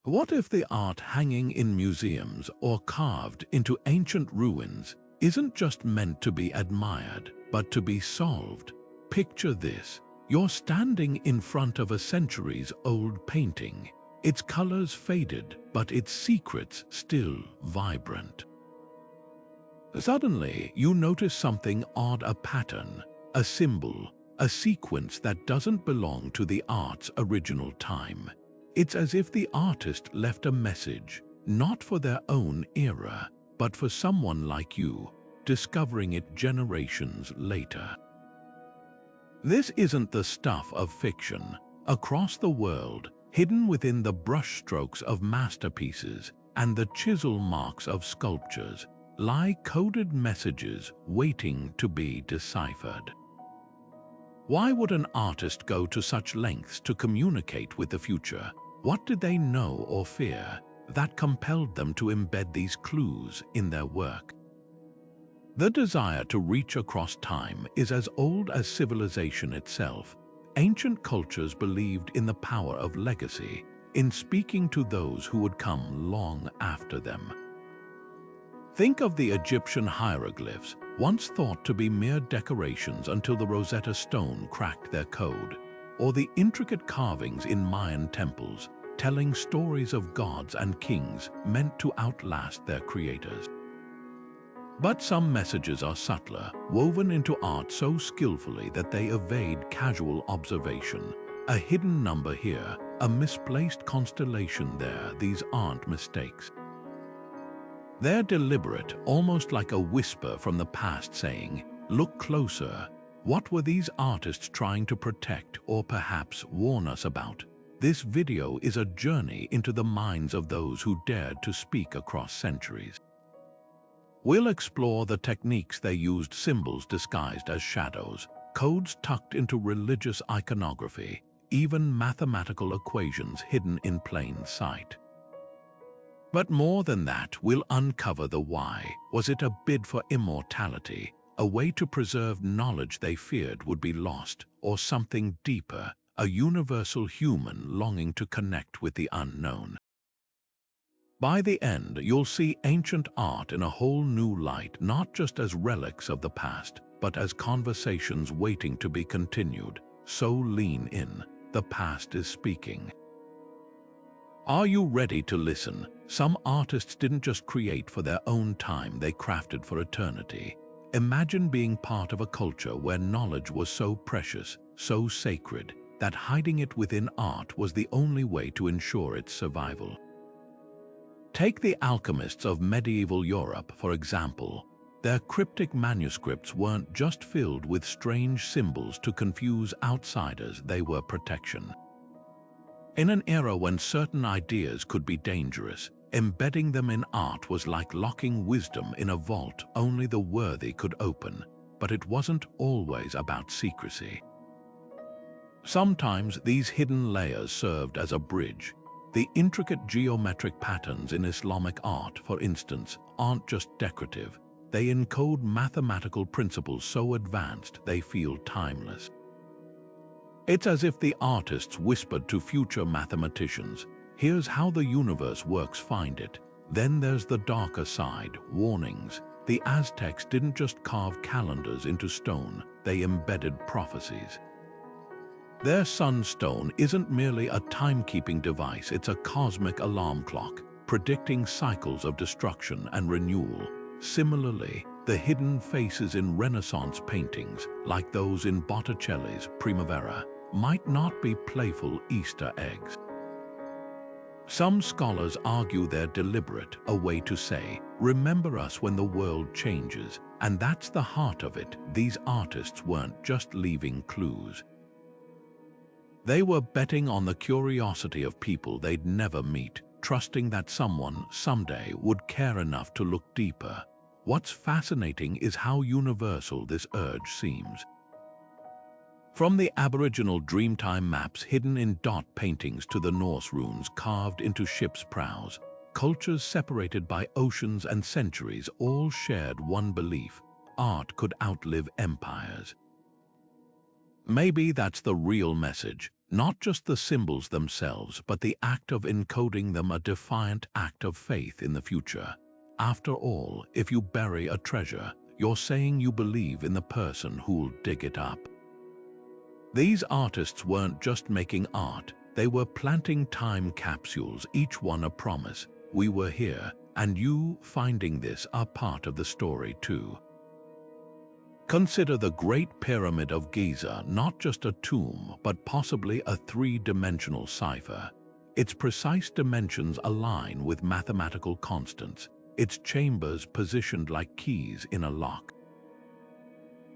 What if the art hanging in museums or carved into ancient ruins isn't just meant to be admired, but to be solved? Picture this. You're standing in front of a centuries-old painting. Its colors faded, but its secrets still vibrant. Suddenly, you notice something odd, a pattern, a symbol, a sequence that doesn't belong to the art's original time. It's as if the artist left a message, not for their own era, but for someone like you, discovering it generations later. This isn't the stuff of fiction. Across the world, hidden within the brushstrokes of masterpieces and the chisel marks of sculptures, lie coded messages waiting to be deciphered. Why would an artist go to such lengths to communicate with the future? What did they know or fear that compelled them to embed these clues in their work? The desire to reach across time is as old as civilization itself. Ancient cultures believed in the power of legacy, in speaking to those who would come long after them. Think of the Egyptian hieroglyphs, once thought to be mere decorations until the Rosetta Stone cracked their code, or the intricate carvings in Mayan temples, telling stories of gods and kings meant to outlast their creators. But some messages are subtler, woven into art so skillfully that they evade casual observation. A hidden number here, a misplaced constellation there, these aren't mistakes. They're deliberate, almost like a whisper from the past saying, "Look closer." What were these artists trying to protect or perhaps warn us about? This video is a journey into the minds of those who dared to speak across centuries. We'll explore the techniques they used, symbols disguised as shadows, codes tucked into religious iconography, even mathematical equations hidden in plain sight. But more than that, we'll uncover the why. Was it a bid for immortality, a way to preserve knowledge they feared would be lost, or something deeper, a universal human longing to connect with the unknown? By the end, you'll see ancient art in a whole new light, not just as relics of the past, but as conversations waiting to be continued. So lean in, the past is speaking. Are you ready to listen? Some artists didn't just create for their own time, they crafted for eternity. Imagine being part of a culture where knowledge was so precious, so sacred, that hiding it within art was the only way to ensure its survival. Take the alchemists of medieval Europe, for example. Their cryptic manuscripts weren't just filled with strange symbols to confuse outsiders, they were protection. In an era when certain ideas could be dangerous, embedding them in art was like locking wisdom in a vault only the worthy could open. But it wasn't always about secrecy. Sometimes these hidden layers served as a bridge. The intricate geometric patterns in Islamic art, for instance, aren't just decorative. They encode mathematical principles so advanced they feel timeless. It's as if the artists whispered to future mathematicians, "Here's how the universe works, find it." Then there's the darker side, warnings. The Aztecs didn't just carve calendars into stone, they embedded prophecies. Their sunstone isn't merely a timekeeping device, it's a cosmic alarm clock, predicting cycles of destruction and renewal. Similarly, the hidden faces in Renaissance paintings, like those in Botticelli's Primavera, might not be playful Easter eggs. Some scholars argue they're deliberate, a way to say, "Remember us when the world changes." And that's the heart of it. These artists weren't just leaving clues. They were betting on the curiosity of people they'd never meet, trusting that someone, someday, would care enough to look deeper. What's fascinating is how universal this urge seems. From the Aboriginal Dreamtime maps hidden in dot paintings to the Norse runes carved into ships' prows, cultures separated by oceans and centuries all shared one belief: art could outlive empires. Maybe that's the real message. Not just the symbols themselves, but the act of encoding them, a defiant act of faith in the future. After all, if you bury a treasure, you're saying you believe in the person who'll dig it up. These artists weren't just making art, they were planting time capsules, each one a promise. We were here, and you, finding this, are part of the story too. Consider the Great Pyramid of Giza not just a tomb, but possibly a three-dimensional cipher. Its precise dimensions align with mathematical constants, its chambers positioned like keys in a lock.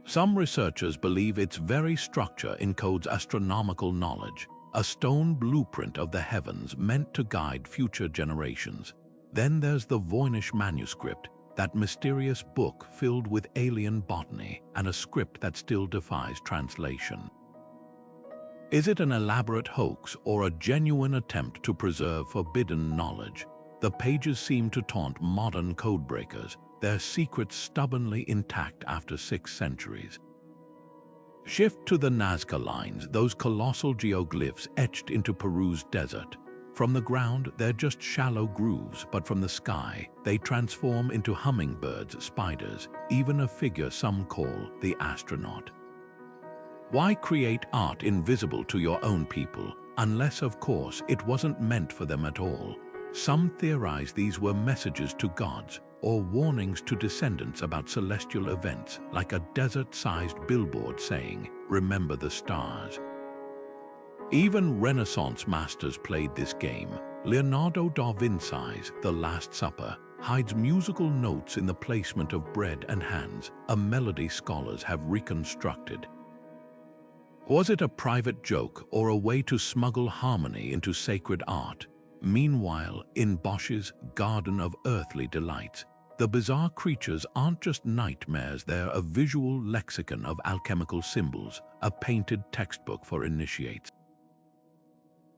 Some researchers believe its very structure encodes astronomical knowledge, a stone blueprint of the heavens meant to guide future generations. Then there's the Voynich Manuscript, that mysterious book filled with alien botany and a script that still defies translation. Is it an elaborate hoax or a genuine attempt to preserve forbidden knowledge? The pages seem to taunt modern codebreakers, their secrets stubbornly intact after 6 centuries. Shift to the Nazca Lines, those colossal geoglyphs etched into Peru's desert. From the ground, they're just shallow grooves, but from the sky, they transform into hummingbirds, spiders, even a figure some call the astronaut. Why create art invisible to your own people, unless, of course, it wasn't meant for them at all? Some theorize these were messages to gods, or warnings to descendants about celestial events, like a desert-sized billboard saying, "Remember the stars." Even Renaissance masters played this game. Leonardo da Vinci's The Last Supper hides musical notes in the placement of bread and hands, a melody scholars have reconstructed. Was it a private joke or a way to smuggle harmony into sacred art? Meanwhile, in Bosch's Garden of Earthly Delights, the bizarre creatures aren't just nightmares, they're a visual lexicon of alchemical symbols, a painted textbook for initiates.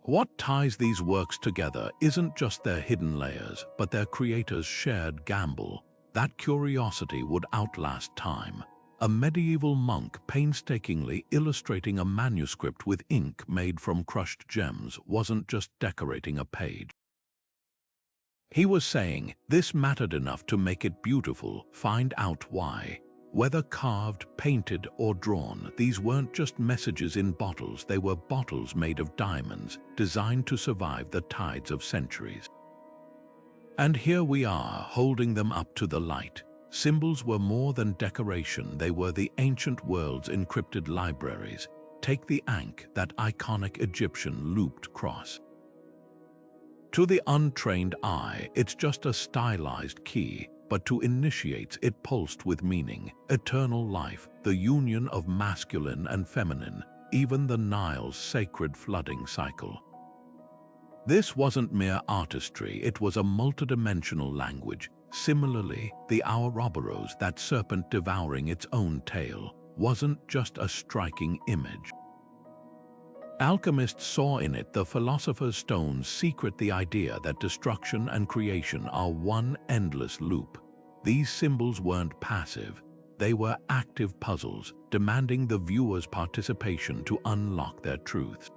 What ties these works together isn't just their hidden layers, but their creators' shared gamble. That curiosity would outlast time. A medieval monk painstakingly illustrating a manuscript with ink made from crushed gems wasn't just decorating a page. He was saying, this mattered enough to make it beautiful, find out why. Whether carved, painted, or drawn, these weren't just messages in bottles, they were bottles made of diamonds, designed to survive the tides of centuries. And here we are, holding them up to the light. Symbols were more than decoration, they were the ancient world's encrypted libraries. Take the Ankh, that iconic Egyptian looped cross. To the untrained eye, it's just a stylized key, but to initiates it pulsed with meaning, eternal life, the union of masculine and feminine, even the Nile's sacred flooding cycle. This wasn't mere artistry, it was a multidimensional language. Similarly, the Ouroboros, that serpent devouring its own tail, wasn't just a striking image. Alchemists saw in it the philosopher's stone's secret, the idea that destruction and creation are one endless loop. These symbols weren't passive, they were active puzzles, demanding the viewer's participation to unlock their truths.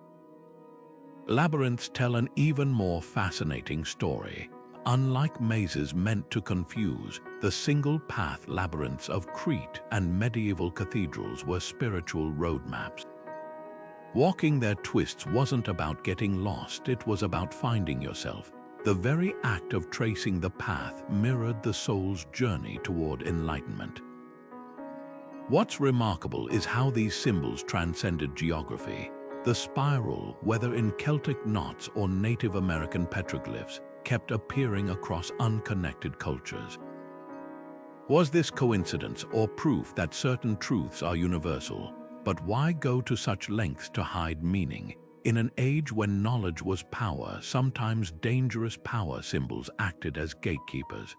Labyrinths tell an even more fascinating story. Unlike mazes meant to confuse, the single-path labyrinths of Crete and medieval cathedrals were spiritual roadmaps. Walking their twists wasn't about getting lost, it was about finding yourself. The very act of tracing the path mirrored the soul's journey toward enlightenment. What's remarkable is how these symbols transcended geography. The spiral, whether in Celtic knots or Native American petroglyphs, kept appearing across unconnected cultures. Was this coincidence or proof that certain truths are universal? But why go to such lengths to hide meaning? In an age when knowledge was power, sometimes dangerous power symbols acted as gatekeepers.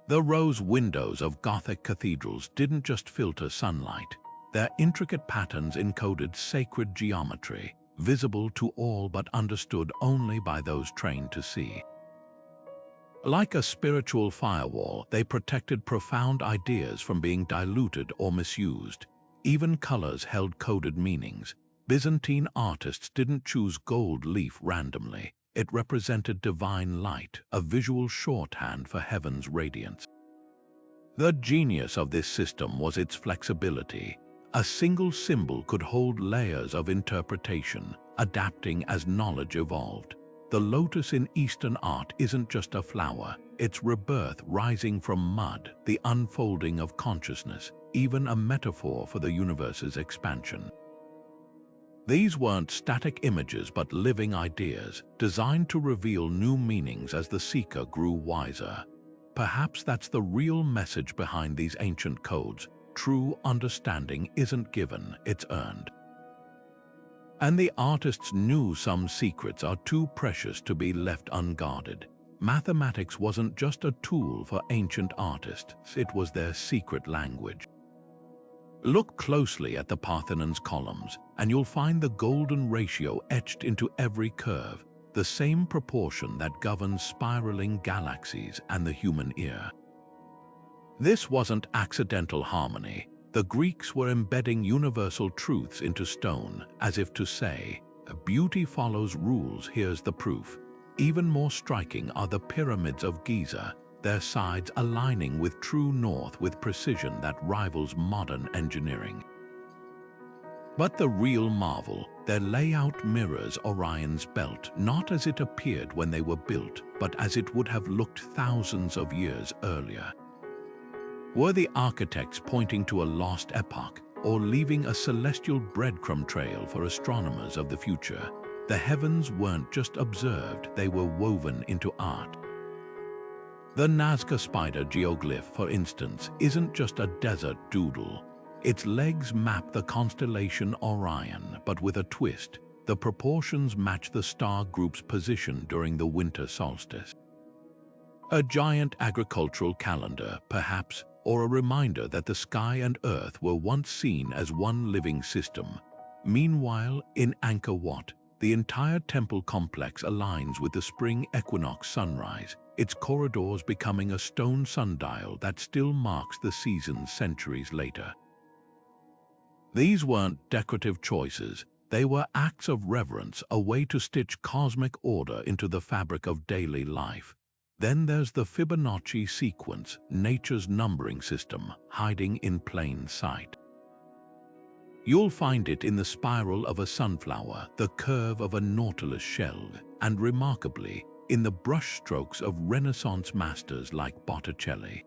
The rose windows of Gothic cathedrals didn't just filter sunlight. Their intricate patterns encoded sacred geometry, visible to all but understood only by those trained to see. Like a spiritual firewall, they protected profound ideas from being diluted or misused. Even colors held coded meanings. Byzantine artists didn't choose gold leaf randomly. It represented divine light, a visual shorthand for heaven's radiance. The genius of this system was its flexibility. A single symbol could hold layers of interpretation, adapting as knowledge evolved. The lotus in Eastern art isn't just a flower, it's rebirth rising from mud, the unfolding of consciousness, even a metaphor for the universe's expansion. These weren't static images but living ideas, designed to reveal new meanings as the seeker grew wiser. Perhaps that's the real message behind these ancient codes. True understanding isn't given, it's earned. And the artists knew some secrets are too precious to be left unguarded. Mathematics wasn't just a tool for ancient artists, it was their secret language. Look closely at the Parthenon's columns, and you'll find the golden ratio etched into every curve, the same proportion that governs spiraling galaxies and the human ear. This wasn't accidental harmony. The Greeks were embedding universal truths into stone, as if to say, beauty follows rules, here's the proof. Even more striking are the pyramids of Giza, their sides aligning with true north with precision that rivals modern engineering. But the real marvel, their layout mirrors Orion's belt, not as it appeared when they were built, but as it would have looked thousands of years earlier. Were the architects pointing to a lost epoch, or leaving a celestial breadcrumb trail for astronomers of the future? The heavens weren't just observed, they were woven into art. The Nazca spider geoglyph, for instance, isn't just a desert doodle. Its legs map the constellation Orion, but with a twist. The proportions match the star group's position during the winter solstice. A giant agricultural calendar, perhaps, or a reminder that the sky and earth were once seen as one living system. Meanwhile, in Angkor Wat, the entire temple complex aligns with the spring equinox sunrise, its corridors becoming a stone sundial that still marks the seasons centuries later. These weren't decorative choices, they were acts of reverence, a way to stitch cosmic order into the fabric of daily life. Then there's the Fibonacci sequence, nature's numbering system, hiding in plain sight. You'll find it in the spiral of a sunflower, the curve of a nautilus shell, and remarkably, in the brushstrokes of Renaissance masters like Botticelli.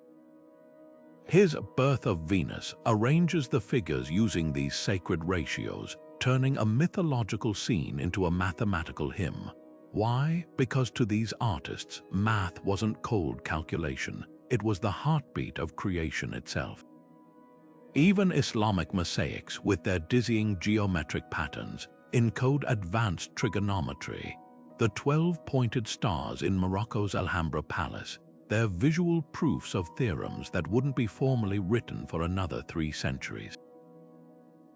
His Birth of Venus arranges the figures using these sacred ratios, turning a mythological scene into a mathematical hymn. Why? Because to these artists, math wasn't cold calculation, it was the heartbeat of creation itself. Even Islamic mosaics, with their dizzying geometric patterns, encode advanced trigonometry. The 12 pointed stars in Morocco's Alhambra Palace, they're visual proofs of theorems that wouldn't be formally written for another 3 centuries.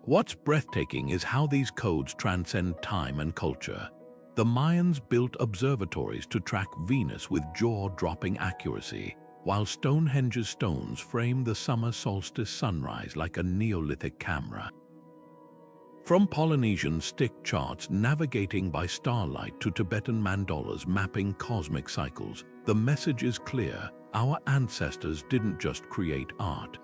What's breathtaking is how these codes transcend time and culture. The Mayans built observatories to track Venus with jaw-dropping accuracy, while Stonehenge's stones frame the summer solstice sunrise like a Neolithic camera. From Polynesian stick charts navigating by starlight to Tibetan mandalas mapping cosmic cycles, the message is clear: our ancestors didn't just create art.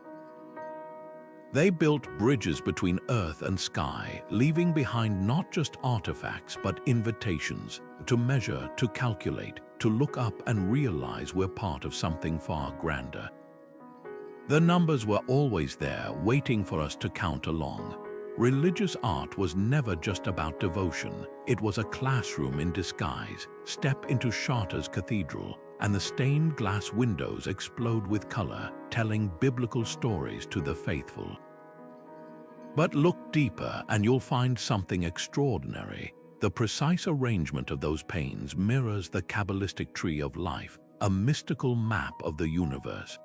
They built bridges between earth and sky, leaving behind not just artifacts but invitations to measure, to calculate, to look up and realize we're part of something far grander. The numbers were always there, waiting for us to count along. Religious art was never just about devotion. It was a classroom in disguise. Step into Chartres Cathedral, and the stained glass windows explode with color, telling biblical stories to the faithful. But look deeper and you'll find something extraordinary. The precise arrangement of those panes mirrors the Kabbalistic tree of life, a mystical map of the universe.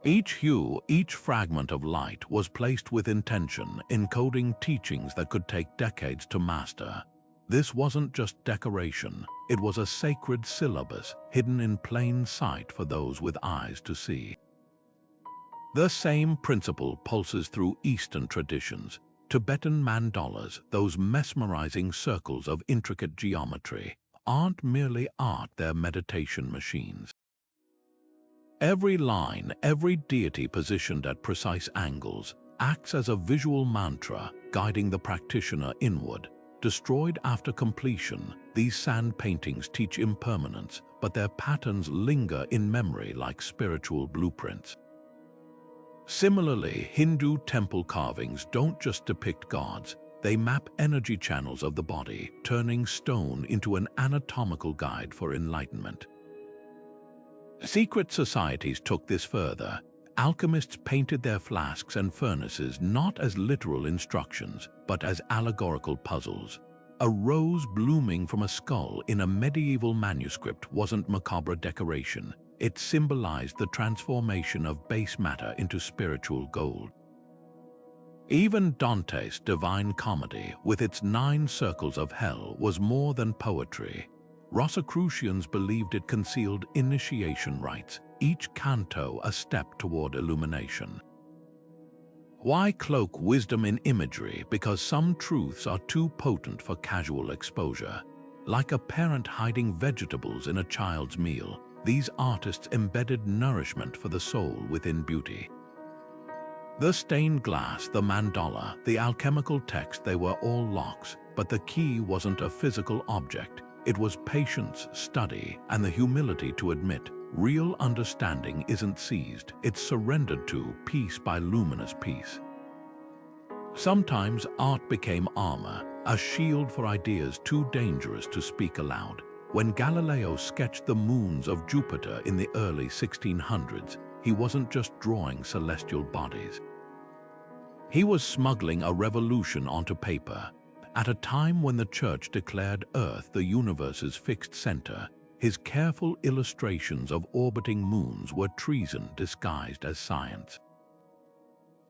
Each hue, each fragment of light was placed with intention, encoding teachings that could take decades to master. This wasn't just decoration, it was a sacred syllabus hidden in plain sight for those with eyes to see. The same principle pulses through Eastern traditions. Tibetan mandalas, those mesmerizing circles of intricate geometry, aren't merely art, they're meditation machines. Every line, every deity positioned at precise angles, acts as a visual mantra guiding the practitioner inward. Destroyed after completion, these sand paintings teach impermanence, but their patterns linger in memory like spiritual blueprints. Similarly, Hindu temple carvings don't just depict gods, they map energy channels of the body, turning stone into an anatomical guide for enlightenment. Secret societies took this further. Alchemists painted their flasks and furnaces not as literal instructions, but as allegorical puzzles. A rose blooming from a skull in a medieval manuscript wasn't macabre decoration. It symbolized the transformation of base matter into spiritual gold. Even Dante's Divine Comedy, with its 9 circles of hell, was more than poetry. Rosicrucians believed it concealed initiation rites, each canto a step toward illumination. Why cloak wisdom in imagery? Because some truths are too potent for casual exposure. Like a parent hiding vegetables in a child's meal, these artists embedded nourishment for the soul within beauty. The stained glass, the mandala, the alchemical text, they were all locks, but the key wasn't a physical object. It was patience, study, and the humility to admit real understanding isn't seized, it's surrendered to, piece by luminous piece. Sometimes art became armor, a shield for ideas too dangerous to speak aloud. When Galileo sketched the moons of Jupiter in the early 1600s, he wasn't just drawing celestial bodies. He was smuggling a revolution onto paper. At a time when the Church declared Earth the universe's fixed center, his careful illustrations of orbiting moons were treason disguised as science.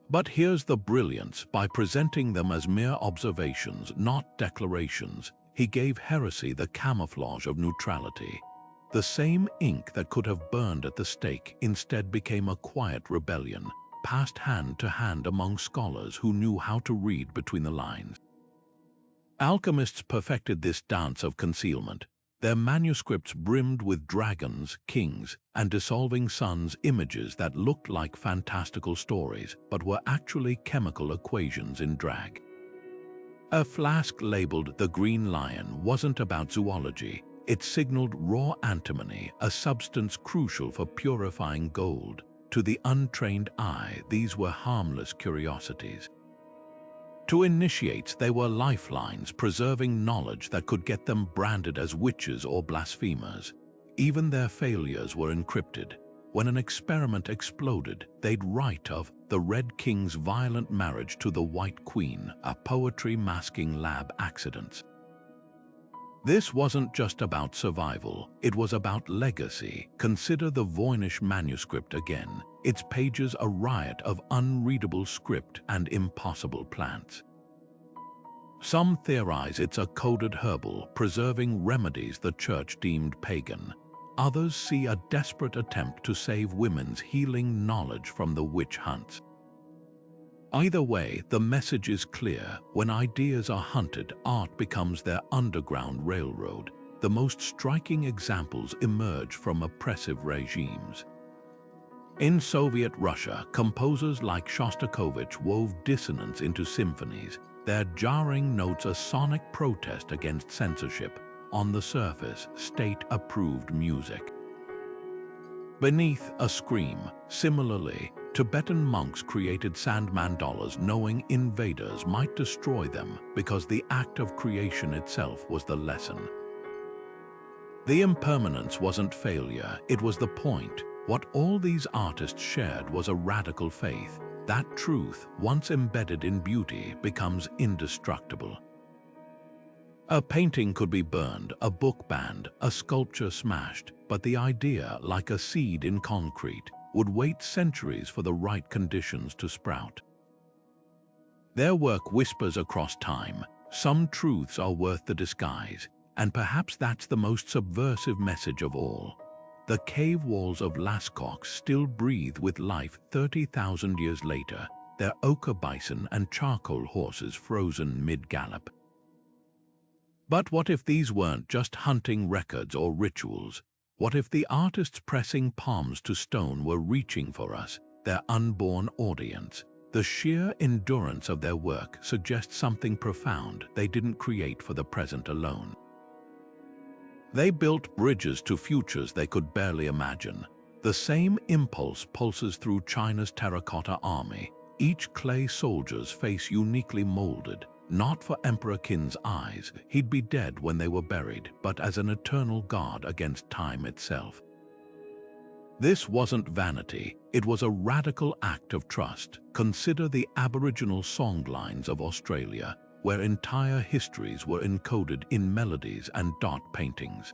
But here's the brilliance: by presenting them as mere observations, not declarations, he gave heresy the camouflage of neutrality. The same ink that could have burned at the stake instead became a quiet rebellion, passed hand to hand among scholars who knew how to read between the lines. Alchemists perfected this dance of concealment. Their manuscripts brimmed with dragons, kings, and dissolving suns, images that looked like fantastical stories but were actually chemical equations in drag. A flask labeled the Green Lion wasn't about zoology. It signaled raw antimony, a substance crucial for purifying gold. To the untrained eye, these were harmless curiosities. To initiates, they were lifelines, preserving knowledge that could get them branded as witches or blasphemers. Even their failures were encrypted. When an experiment exploded, they'd write of the Red King's violent marriage to the White Queen, a poetry masking lab accidents. This wasn't just about survival, it was about legacy. Consider the Voynich Manuscript again, its pages a riot of unreadable script and impossible plants. Some theorize it's a coded herbal, preserving remedies the Church deemed pagan. Others see a desperate attempt to save women's healing knowledge from the witch hunts. Either way, the message is clear. When ideas are hunted, art becomes their underground railroad. The most striking examples emerge from oppressive regimes. In Soviet Russia, composers like Shostakovich wove dissonance into symphonies, their jarring notes a sonic protest against censorship. On the surface, state-approved music. Beneath, a scream. Similarly, Tibetan monks created sand mandalas knowing invaders might destroy them because the act of creation itself was the lesson. The impermanence wasn't failure, it was the point. What all these artists shared was a radical faith. That truth, once embedded in beauty, becomes indestructible. A painting could be burned, a book banned, a sculpture smashed, but the idea, like a seed in concrete, would wait centuries for the right conditions to sprout. Their work whispers across time, some truths are worth the disguise, and perhaps that's the most subversive message of all. The cave walls of Lascaux still breathe with life 30,000 years later. their ochre bison and charcoal horses frozen mid-gallop. But what if these weren't just hunting records or rituals? What if the artists pressing palms to stone were reaching for us, their unborn audience? The sheer endurance of their work suggests something profound they didn't create for the present alone. They built bridges to futures they could barely imagine. The same impulse pulses through China's terracotta army. Each clay soldier's face uniquely molded, not for Emperor Qin's eyes, he'd be dead when they were buried, but as an eternal guard against time itself. This wasn't vanity, it was a radical act of trust. Consider the Aboriginal songlines of Australia, where entire histories were encoded in melodies and dot paintings.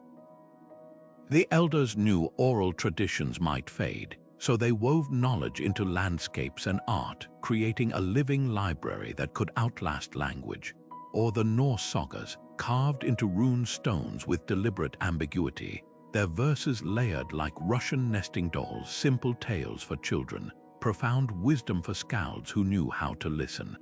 The elders knew oral traditions might fade, so they wove knowledge into landscapes and art, creating a living library that could outlast language. Or the Norse sagas, carved into rune stones with deliberate ambiguity, their verses layered like Russian nesting dolls, simple tales for children, profound wisdom for skalds who knew how to listen.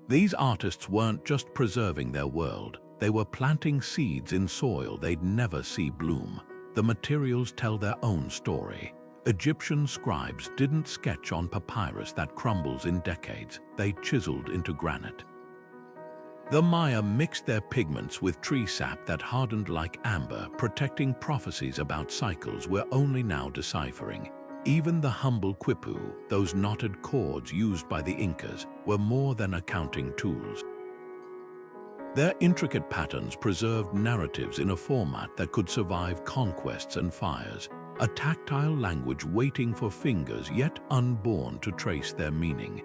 These artists weren't just preserving their world, they were planting seeds in soil they'd never see bloom. The materials tell their own story. Egyptian scribes didn't sketch on papyrus that crumbles in decades, they chiseled into granite. The Maya mixed their pigments with tree sap that hardened like amber, protecting prophecies about cycles we're only now deciphering. Even the humble quipu, those knotted cords used by the Incas, were more than accounting tools. Their intricate patterns preserved narratives in a format that could survive conquests and fires, a tactile language waiting for fingers yet unborn to trace their meaning.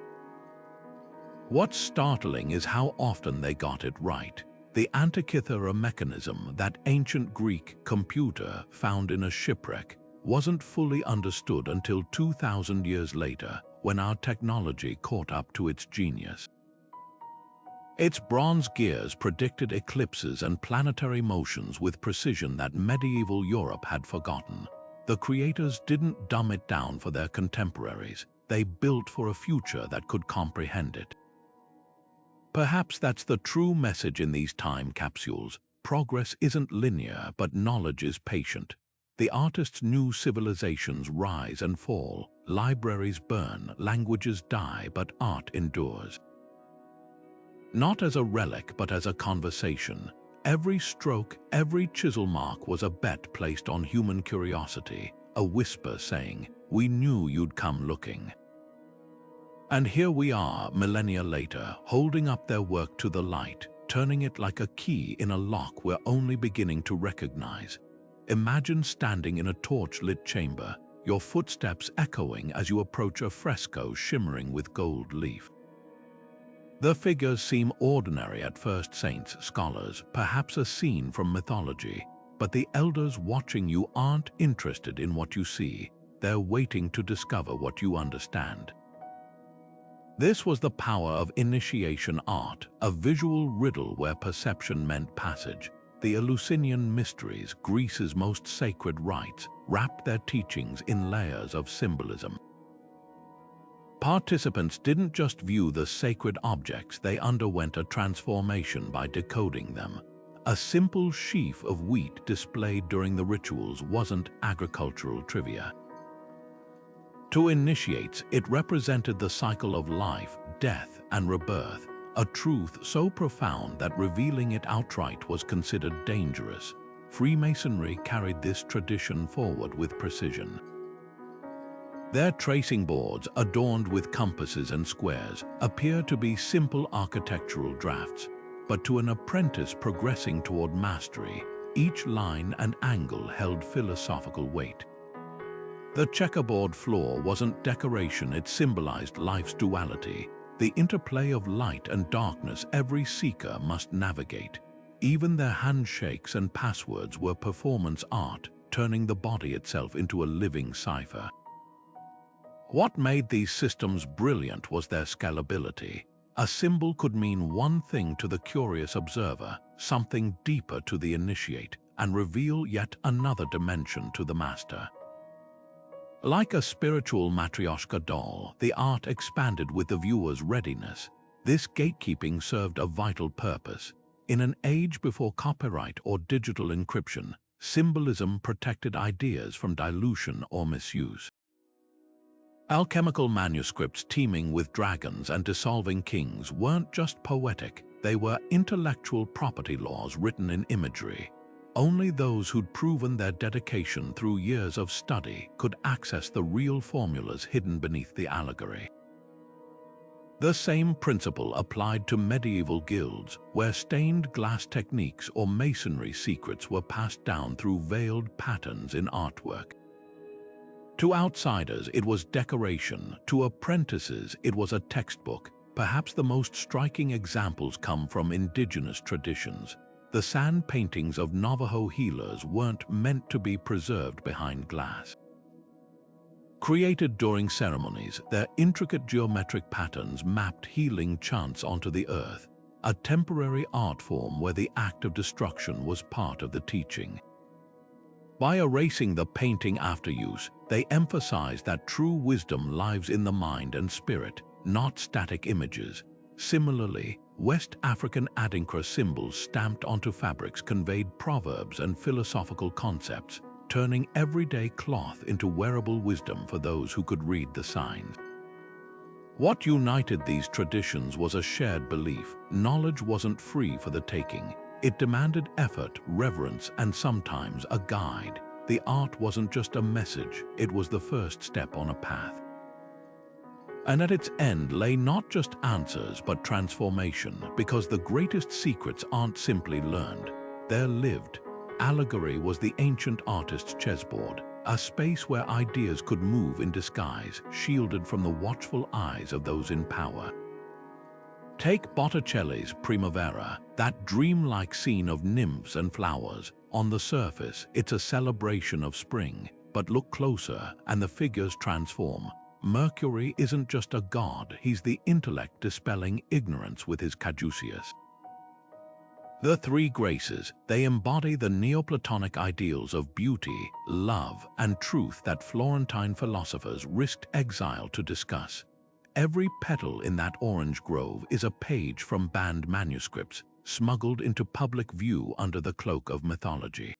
What's startling is how often they got it right. The Antikythera mechanism, that ancient Greek computer found in a shipwreck, wasn't fully understood until 2,000 years later, when our technology caught up to its genius. Its bronze gears predicted eclipses and planetary motions with precision that medieval Europe had forgotten. The creators didn't dumb it down for their contemporaries, they built for a future that could comprehend it. Perhaps that's the true message in these time capsules. Progress isn't linear, but knowledge is patient. The artists knew civilizations rise and fall, libraries burn, languages die, but art endures. Not as a relic, but as a conversation. Every stroke, every chisel mark was a bet placed on human curiosity, a whisper saying, "We knew you'd come looking." And here we are, millennia later, holding up their work to the light, turning it like a key in a lock we're only beginning to recognize. Imagine standing in a torch-lit chamber, your footsteps echoing as you approach a fresco shimmering with gold leaf. The figures seem ordinary at first, saints, scholars, perhaps a scene from mythology, but the elders watching you aren't interested in what you see, they're waiting to discover what you understand. This was the power of initiation art, a visual riddle where perception meant passage. The Eleusinian mysteries, Greece's most sacred rites, wrapped their teachings in layers of symbolism. Participants didn't just view the sacred objects, they underwent a transformation by decoding them. A simple sheaf of wheat displayed during the rituals wasn't agricultural trivia. To initiates, it represented the cycle of life, death, and rebirth, a truth so profound that revealing it outright was considered dangerous. Freemasonry carried this tradition forward with precision. Their tracing boards, adorned with compasses and squares, appear to be simple architectural drafts, but to an apprentice progressing toward mastery, each line and angle held philosophical weight. The checkerboard floor wasn't decoration, it symbolized life's duality, the interplay of light and darkness every seeker must navigate. Even their handshakes and passwords were performance art, turning the body itself into a living cipher. What made these systems brilliant was their scalability. A symbol could mean one thing to the curious observer, something deeper to the initiate, and reveal yet another dimension to the master. Like a spiritual matryoshka doll, the art expanded with the viewer's readiness. This gatekeeping served a vital purpose. In an age before copyright or digital encryption, symbolism protected ideas from dilution or misuse. Alchemical manuscripts teeming with dragons and dissolving kings weren't just poetic, they were intellectual property laws written in imagery. Only those who'd proven their dedication through years of study could access the real formulas hidden beneath the allegory. The same principle applied to medieval guilds, where stained glass techniques or masonry secrets were passed down through veiled patterns in artwork. To outsiders, it was decoration. To apprentices, it was a textbook. Perhaps the most striking examples come from indigenous traditions. The sand paintings of Navajo healers weren't meant to be preserved behind glass. Created during ceremonies, their intricate geometric patterns mapped healing chants onto the earth, a temporary art form where the act of destruction was part of the teaching. By erasing the painting after use, they emphasized that true wisdom lives in the mind and spirit, not static images. Similarly, West African adinkra symbols stamped onto fabrics conveyed proverbs and philosophical concepts, turning everyday cloth into wearable wisdom for those who could read the signs. What united these traditions was a shared belief. Knowledge wasn't free for the taking. It demanded effort, reverence, and sometimes a guide. The art wasn't just a message, it was the first step on a path. And at its end lay not just answers but transformation, because the greatest secrets aren't simply learned, they're lived. Allegory was the ancient artist's chessboard, a space where ideas could move in disguise, shielded from the watchful eyes of those in power. Take Botticelli's Primavera, that dreamlike scene of nymphs and flowers. On the surface, it's a celebration of spring, but look closer and the figures transform. Mercury isn't just a god, he's the intellect dispelling ignorance with his caduceus. The three graces, they embody the Neoplatonic ideals of beauty, love, and truth that Florentine philosophers risked exile to discuss. Every petal in that orange grove is a page from banned manuscripts, smuggled into public view under the cloak of mythology.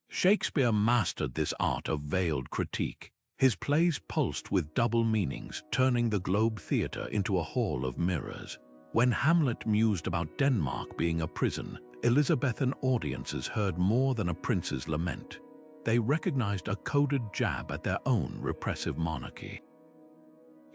Shakespeare mastered this art of veiled critique. His plays pulsed with double meanings, turning the Globe Theatre into a hall of mirrors. When Hamlet mused about Denmark being a prison, Elizabethan audiences heard more than a prince's lament. They recognized a coded jab at their own repressive monarchy.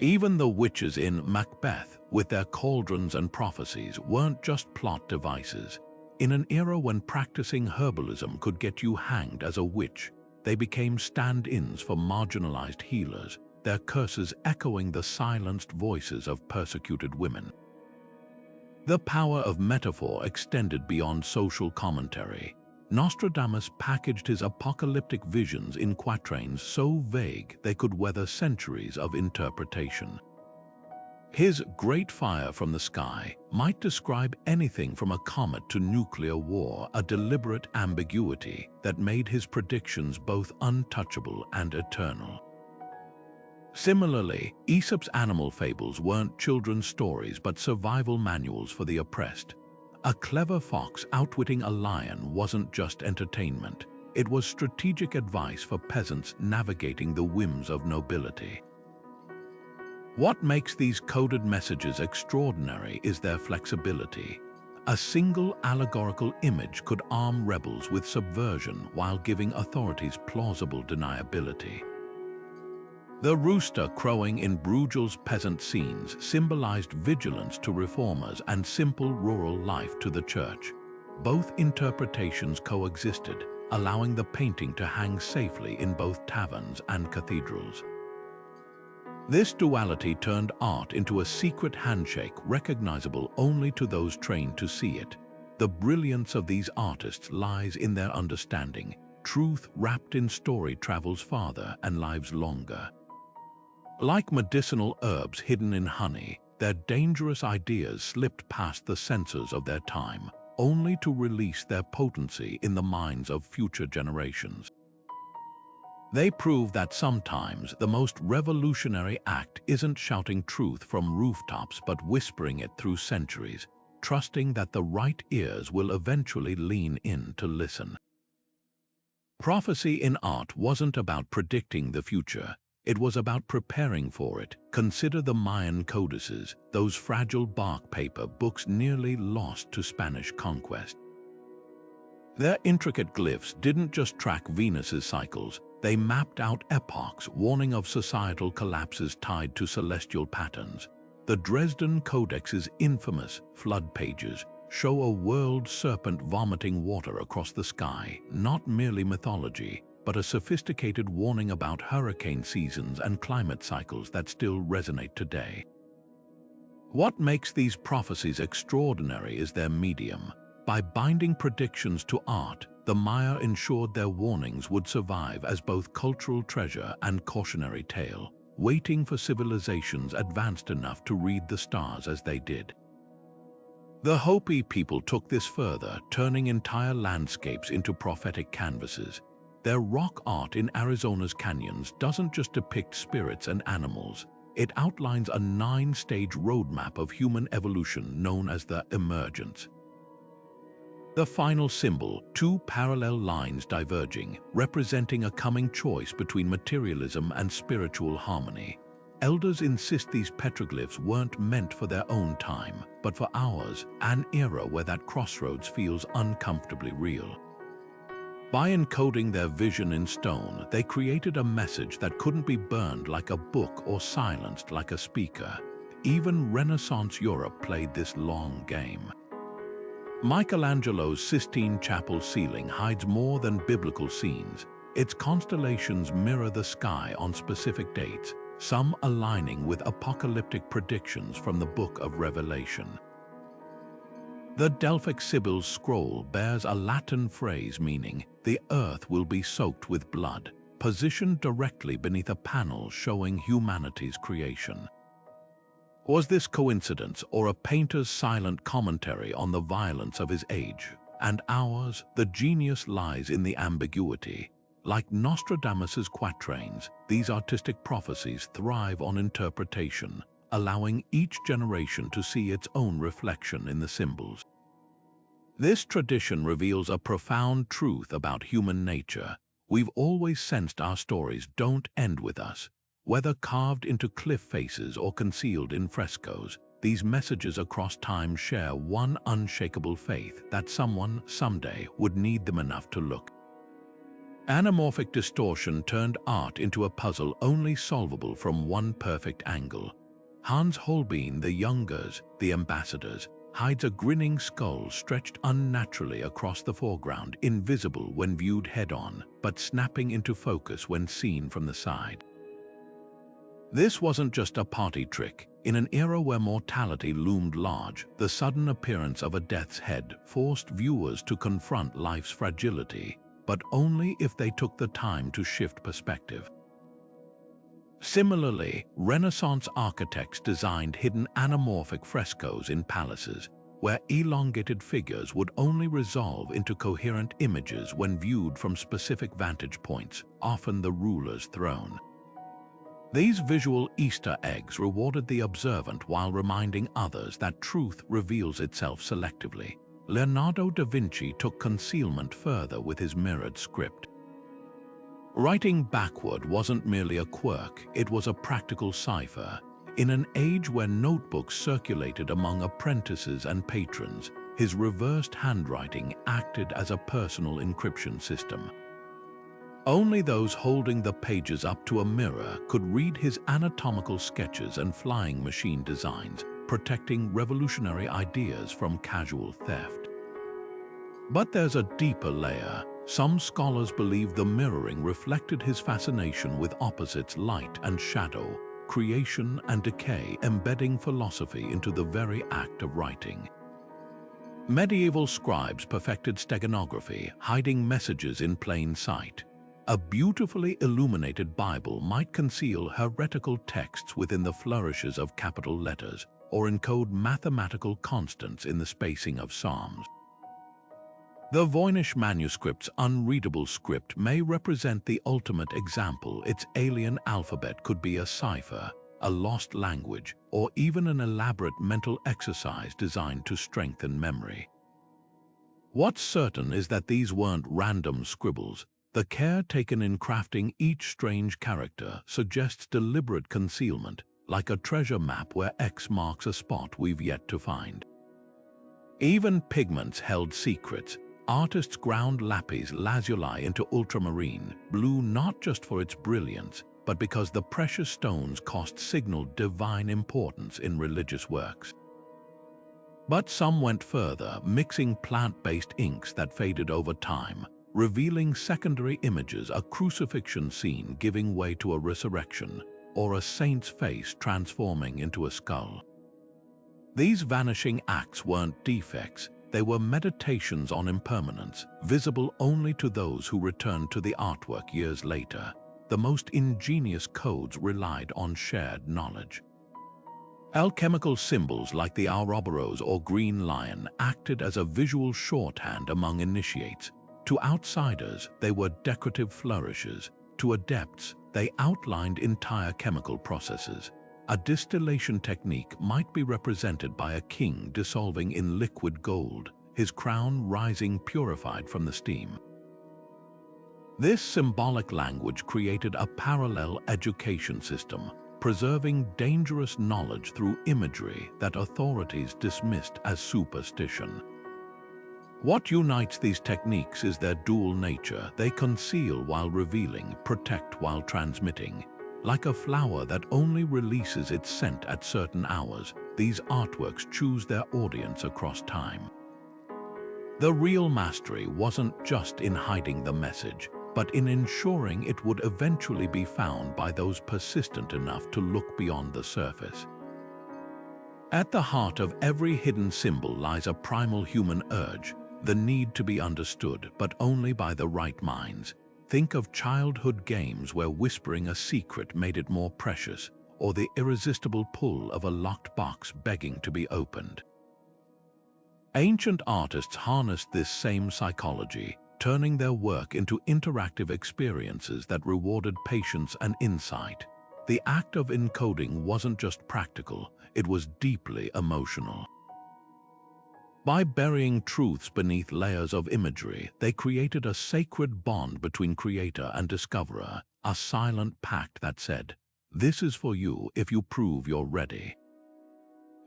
Even the witches in Macbeth, with their cauldrons and prophecies, weren't just plot devices. In an era when practicing herbalism could get you hanged as a witch, they became stand-ins for marginalized healers, their curses echoing the silenced voices of persecuted women. The power of metaphor extended beyond social commentary. Nostradamus packaged his apocalyptic visions in quatrains so vague they could weather centuries of interpretation. His great fire from the sky might describe anything from a comet to nuclear war, a deliberate ambiguity that made his predictions both untouchable and eternal. Similarly, Aesop's animal fables weren't children's stories but survival manuals for the oppressed. A clever fox outwitting a lion wasn't just entertainment, it was strategic advice for peasants navigating the whims of nobility. What makes these coded messages extraordinary is their flexibility. A single allegorical image could arm rebels with subversion while giving authorities plausible deniability. The rooster crowing in Bruegel's peasant scenes symbolized vigilance to reformers and simple rural life to the church. Both interpretations coexisted, allowing the painting to hang safely in both taverns and cathedrals. This duality turned art into a secret handshake recognizable only to those trained to see it. The brilliance of these artists lies in their understanding. Truth wrapped in story travels farther and lives longer. Like medicinal herbs hidden in honey, their dangerous ideas slipped past the censors of their time, only to release their potency in the minds of future generations. They prove that sometimes the most revolutionary act isn't shouting truth from rooftops but whispering it through centuries, trusting that the right ears will eventually lean in to listen. Prophecy in art wasn't about predicting the future. It was about preparing for it. Consider the Mayan codices, those fragile bark paper books nearly lost to Spanish conquest. Their intricate glyphs didn't just track Venus's cycles, they mapped out epochs, warning of societal collapses tied to celestial patterns. The Dresden Codex's infamous flood pages show a world serpent vomiting water across the sky, not merely mythology, but a sophisticated warning about hurricane seasons and climate cycles that still resonate today. What makes these prophecies extraordinary is their medium. By binding predictions to art, the Maya ensured their warnings would survive as both cultural treasure and cautionary tale, waiting for civilizations advanced enough to read the stars as they did. The Hopi people took this further, turning entire landscapes into prophetic canvases. Their rock art in Arizona's canyons doesn't just depict spirits and animals. It outlines a 9-stage roadmap of human evolution known as the emergence. The final symbol, 2 parallel lines diverging, representing a coming choice between materialism and spiritual harmony. Elders insist these petroglyphs weren't meant for their own time, but for ours, an era where that crossroads feels uncomfortably real. By encoding their vision in stone, they created a message that couldn't be burned like a book or silenced like a speaker. Even Renaissance Europe played this long game. Michelangelo's Sistine Chapel ceiling hides more than biblical scenes. Its constellations mirror the sky on specific dates, some aligning with apocalyptic predictions from the Book of Revelation. The Delphic Sibyl's scroll bears a Latin phrase meaning, "The earth will be soaked with blood," positioned directly beneath a panel showing humanity's creation. Was this coincidence or a painter's silent commentary on the violence of his age? And ours, the genius lies in the ambiguity. Like Nostradamus's quatrains, these artistic prophecies thrive on interpretation, allowing each generation to see its own reflection in the symbols. This tradition reveals a profound truth about human nature. We've always sensed our stories don't end with us. Whether carved into cliff faces or concealed in frescoes, these messages across time share one unshakable faith that someone, someday, would need them enough to look. Anamorphic distortion turned art into a puzzle only solvable from one perfect angle. Hans Holbein the Younger's The Ambassadors hides a grinning skull stretched unnaturally across the foreground, invisible when viewed head-on, but snapping into focus when seen from the side. This wasn't just a party trick. In an era where mortality loomed large, the sudden appearance of a death's head forced viewers to confront life's fragility, but only if they took the time to shift perspective. Similarly, Renaissance architects designed hidden anamorphic frescoes in palaces, where elongated figures would only resolve into coherent images when viewed from specific vantage points, often the ruler's throne. These visual Easter eggs rewarded the observant while reminding others that truth reveals itself selectively. Leonardo da Vinci took concealment further with his mirrored script. Writing backward wasn't merely a quirk, it was a practical cipher. In an age where notebooks circulated among apprentices and patrons, his reversed handwriting acted as a personal encryption system. Only those holding the pages up to a mirror could read his anatomical sketches and flying machine designs, protecting revolutionary ideas from casual theft. But there's a deeper layer. Some scholars believe the mirroring reflected his fascination with opposites light and shadow, creation and decay, embedding philosophy into the very act of writing. Medieval scribes perfected steganography, hiding messages in plain sight. A beautifully illuminated Bible might conceal heretical texts within the flourishes of capital letters, or encode mathematical constants in the spacing of psalms. The Voynich Manuscript's unreadable script may represent the ultimate example. Its alien alphabet could be a cipher, a lost language, or even an elaborate mental exercise designed to strengthen memory. What's certain is that these weren't random scribbles. The care taken in crafting each strange character suggests deliberate concealment, like a treasure map where X marks a spot we've yet to find. Even pigments held secrets. Artists ground lapis lazuli into ultramarine blue not just for its brilliance, but because the precious stones signaled divine importance in religious works. But some went further, mixing plant-based inks that faded over time, revealing secondary images, a crucifixion scene giving way to a resurrection, or a saint's face transforming into a skull. These vanishing acts weren't defects. They were meditations on impermanence, visible only to those who returned to the artwork years later. The most ingenious codes relied on shared knowledge. Alchemical symbols like the Ouroboros or green lion acted as a visual shorthand among initiates. To outsiders, they were decorative flourishes. To adepts, they outlined entire chemical processes. A distillation technique might be represented by a king dissolving in liquid gold, his crown rising purified from the steam. This symbolic language created a parallel education system, preserving dangerous knowledge through imagery that authorities dismissed as superstition. What unites these techniques is their dual nature. They conceal while revealing, protect while transmitting. Like a flower that only releases its scent at certain hours, these artworks choose their audience across time. The real mastery wasn't just in hiding the message, but in ensuring it would eventually be found by those persistent enough to look beyond the surface. At the heart of every hidden symbol lies a primal human urge, the need to be understood, but only by the right minds. Think of childhood games where whispering a secret made it more precious, or the irresistible pull of a locked box begging to be opened. Ancient artists harnessed this same psychology, turning their work into interactive experiences that rewarded patience and insight. The act of encoding wasn't just practical, it was deeply emotional. By burying truths beneath layers of imagery, they created a sacred bond between creator and discoverer, a silent pact that said, "This is for you if you prove you're ready."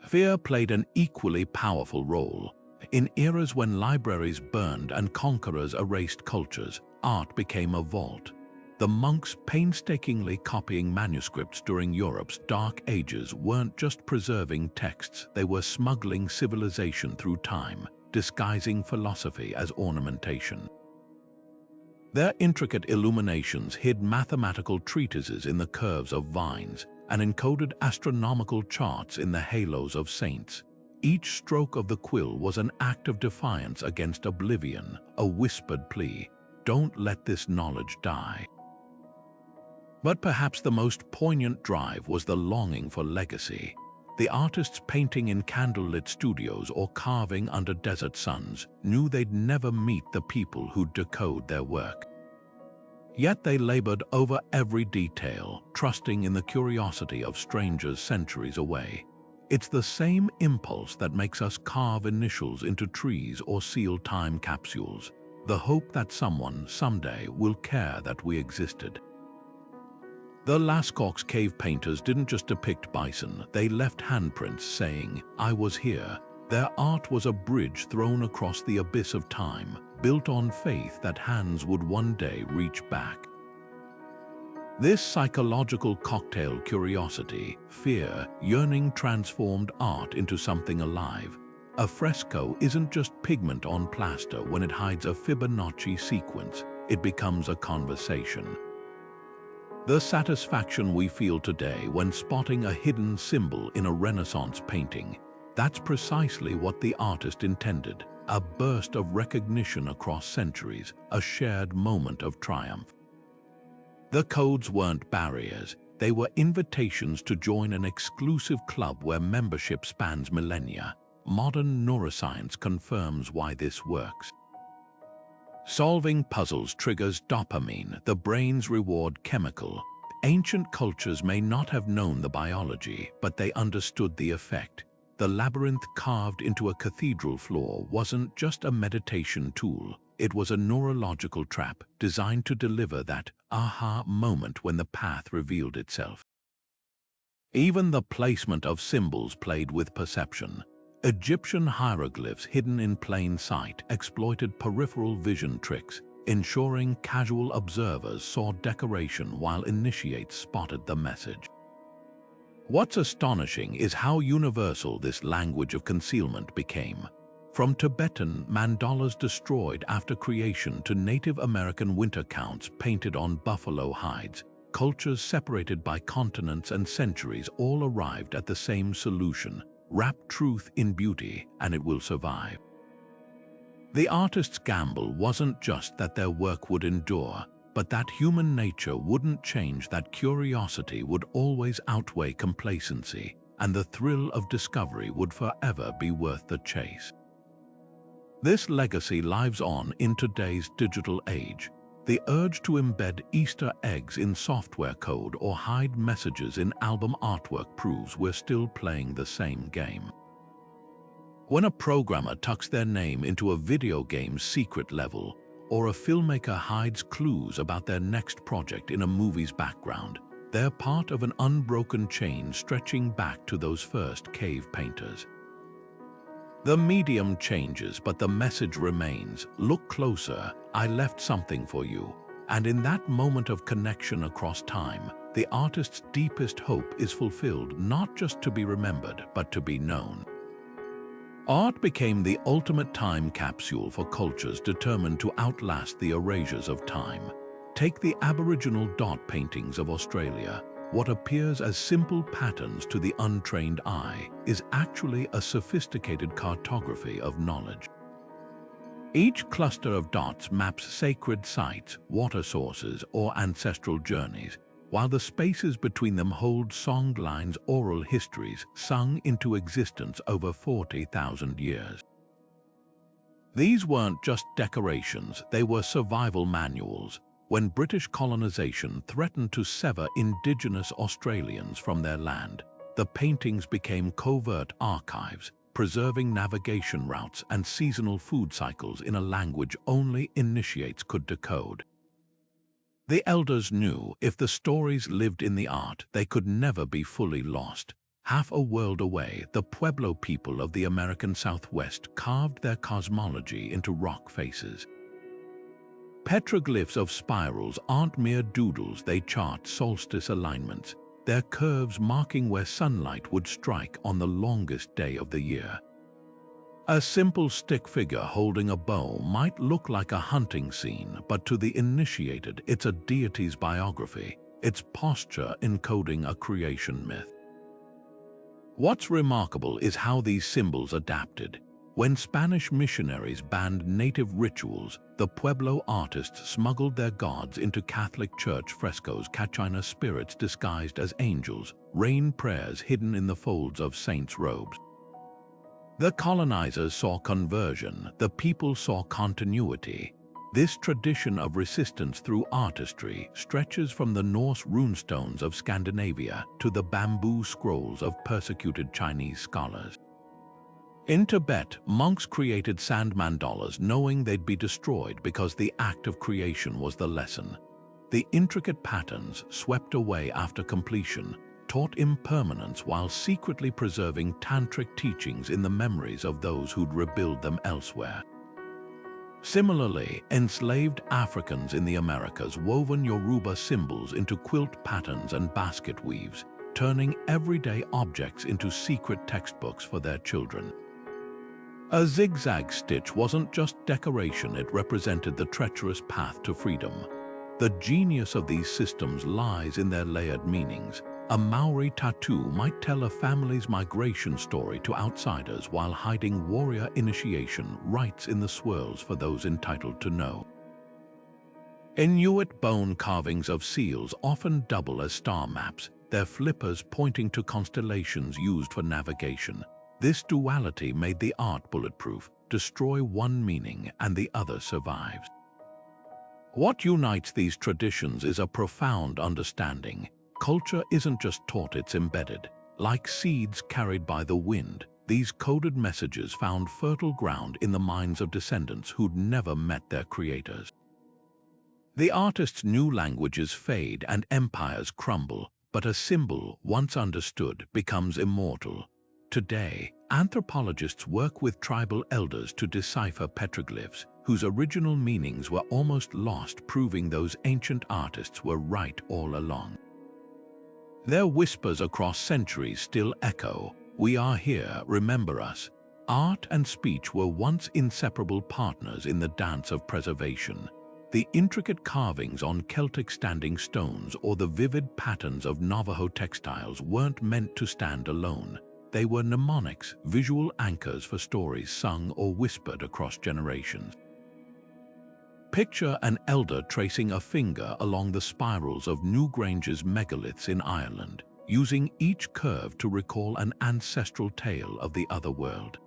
Fear played an equally powerful role. In eras when libraries burned and conquerors erased cultures, art became a vault. The monks painstakingly copying manuscripts during Europe's Dark Ages weren't just preserving texts, they were smuggling civilization through time, disguising philosophy as ornamentation. Their intricate illuminations hid mathematical treatises in the curves of vines and encoded astronomical charts in the halos of saints. Each stroke of the quill was an act of defiance against oblivion, a whispered plea, "Don't let this knowledge die." But perhaps the most poignant drive was the longing for legacy. The artists painting in candlelit studios or carving under desert suns knew they'd never meet the people who'd decode their work. Yet they labored over every detail, trusting in the curiosity of strangers centuries away. It's the same impulse that makes us carve initials into trees or seal time capsules, the hope that someone someday will care that we existed. The Lascaux cave painters didn't just depict bison, they left handprints saying, "I was here." Their art was a bridge thrown across the abyss of time, built on faith that hands would one day reach back. This psychological cocktail, curiosity, fear, yearning, transformed art into something alive. A fresco isn't just pigment on plaster. When it hides a Fibonacci sequence, it becomes a conversation. The satisfaction we feel today when spotting a hidden symbol in a Renaissance painting, that's precisely what the artist intended, a burst of recognition across centuries, a shared moment of triumph. The codes weren't barriers, they were invitations to join an exclusive club where membership spans millennia. Modern neuroscience confirms why this works. Solving puzzles triggers dopamine, the brain's reward chemical. Ancient cultures may not have known the biology, but they understood the effect. The labyrinth carved into a cathedral floor wasn't just a meditation tool. It was a neurological trap designed to deliver that aha moment when the path revealed itself. Even the placement of symbols played with perception. Egyptian hieroglyphs hidden in plain sight exploited peripheral vision tricks, ensuring casual observers saw decoration while initiates spotted the message. What's astonishing is how universal this language of concealment became. From Tibetan mandalas destroyed after creation to Native American winter counts painted on buffalo hides, cultures separated by continents and centuries all arrived at the same solution: wrap truth in beauty and it will survive. The artist's gamble wasn't just that their work would endure, but that human nature wouldn't change, that curiosity would always outweigh complacency, and the thrill of discovery would forever be worth the chase. This legacy lives on in today's digital age. The urge to embed Easter eggs in software code or hide messages in album artwork proves we're still playing the same game. When a programmer tucks their name into a video game's secret level, or a filmmaker hides clues about their next project in a movie's background, they're part of an unbroken chain stretching back to those first cave painters. The medium changes, but the message remains. Look closer, I left something for you. And in that moment of connection across time, the artist's deepest hope is fulfilled, not just to be remembered, but to be known. Art became the ultimate time capsule for cultures determined to outlast the erasures of time. Take the Aboriginal dot paintings of Australia. What appears as simple patterns to the untrained eye is actually a sophisticated cartography of knowledge. Each cluster of dots maps sacred sites, water sources, or ancestral journeys, while the spaces between them hold song lines, oral histories sung into existence over 40,000 years. These weren't just decorations, they were survival manuals. When British colonization threatened to sever indigenous Australians from their land, the paintings became covert archives, preserving navigation routes and seasonal food cycles in a language only initiates could decode. The elders knew if the stories lived in the art, they could never be fully lost. Half a world away, the Pueblo people of the American Southwest carved their cosmology into rock faces. Petroglyphs of spirals aren't mere doodles, they chart solstice alignments, their curves marking where sunlight would strike on the longest day of the year. A simple stick figure holding a bow might look like a hunting scene, but to the initiated, it's a deity's biography, its posture encoding a creation myth. What's remarkable is how these symbols adapted. When Spanish missionaries banned native rituals, the Pueblo artists smuggled their gods into Catholic church frescoes, Kachina spirits disguised as angels, rain prayers hidden in the folds of saints' robes. The colonizers saw conversion, the people saw continuity. This tradition of resistance through artistry stretches from the Norse runestones of Scandinavia to the bamboo scrolls of persecuted Chinese scholars. In Tibet, monks created sand mandalas knowing they'd be destroyed because the act of creation was the lesson. The intricate patterns, swept away after completion, taught impermanence while secretly preserving tantric teachings in the memories of those who'd rebuild them elsewhere. Similarly, enslaved Africans in the Americas woven Yoruba symbols into quilt patterns and basket weaves, turning everyday objects into secret textbooks for their children. A zigzag stitch wasn't just decoration, it represented the treacherous path to freedom. The genius of these systems lies in their layered meanings. A Maori tattoo might tell a family's migration story to outsiders while hiding warrior initiation rites in the swirls for those entitled to know. Inuit bone carvings of seals often double as star maps, their flippers pointing to constellations used for navigation. This duality made the art bulletproof: destroy one meaning and the other survives. What unites these traditions is a profound understanding. Culture isn't just taught, it's embedded. Like seeds carried by the wind, these coded messages found fertile ground in the minds of descendants who'd never met their creators. The artist's new languages fade and empires crumble, but a symbol, once understood, becomes immortal. Today, anthropologists work with tribal elders to decipher petroglyphs, whose original meanings were almost lost, proving those ancient artists were right all along. Their whispers across centuries still echo, "We are here, remember us." Art and speech were once inseparable partners in the dance of preservation. The intricate carvings on Celtic standing stones or the vivid patterns of Navajo textiles weren't meant to stand alone. They were mnemonics, visual anchors for stories sung or whispered across generations. Picture an elder tracing a finger along the spirals of Newgrange's megaliths in Ireland, using each curve to recall an ancestral tale of the other world.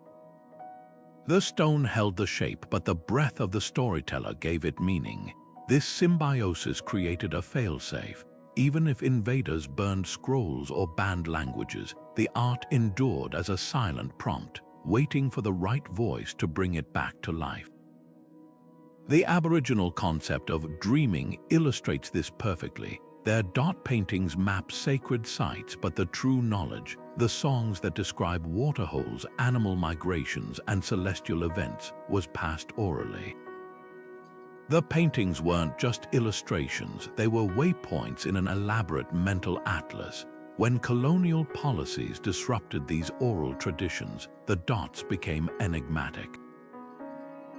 The stone held the shape, but the breath of the storyteller gave it meaning. This symbiosis created a failsafe. Even if invaders burned scrolls or banned languages, the art endured as a silent prompt, waiting for the right voice to bring it back to life. The Aboriginal concept of dreaming illustrates this perfectly. Their dot paintings map sacred sites, but the true knowledge, the songs that describe waterholes, animal migrations, and celestial events, was passed orally. The paintings weren't just illustrations, they were waypoints in an elaborate mental atlas. When colonial policies disrupted these oral traditions, the dots became enigmatic.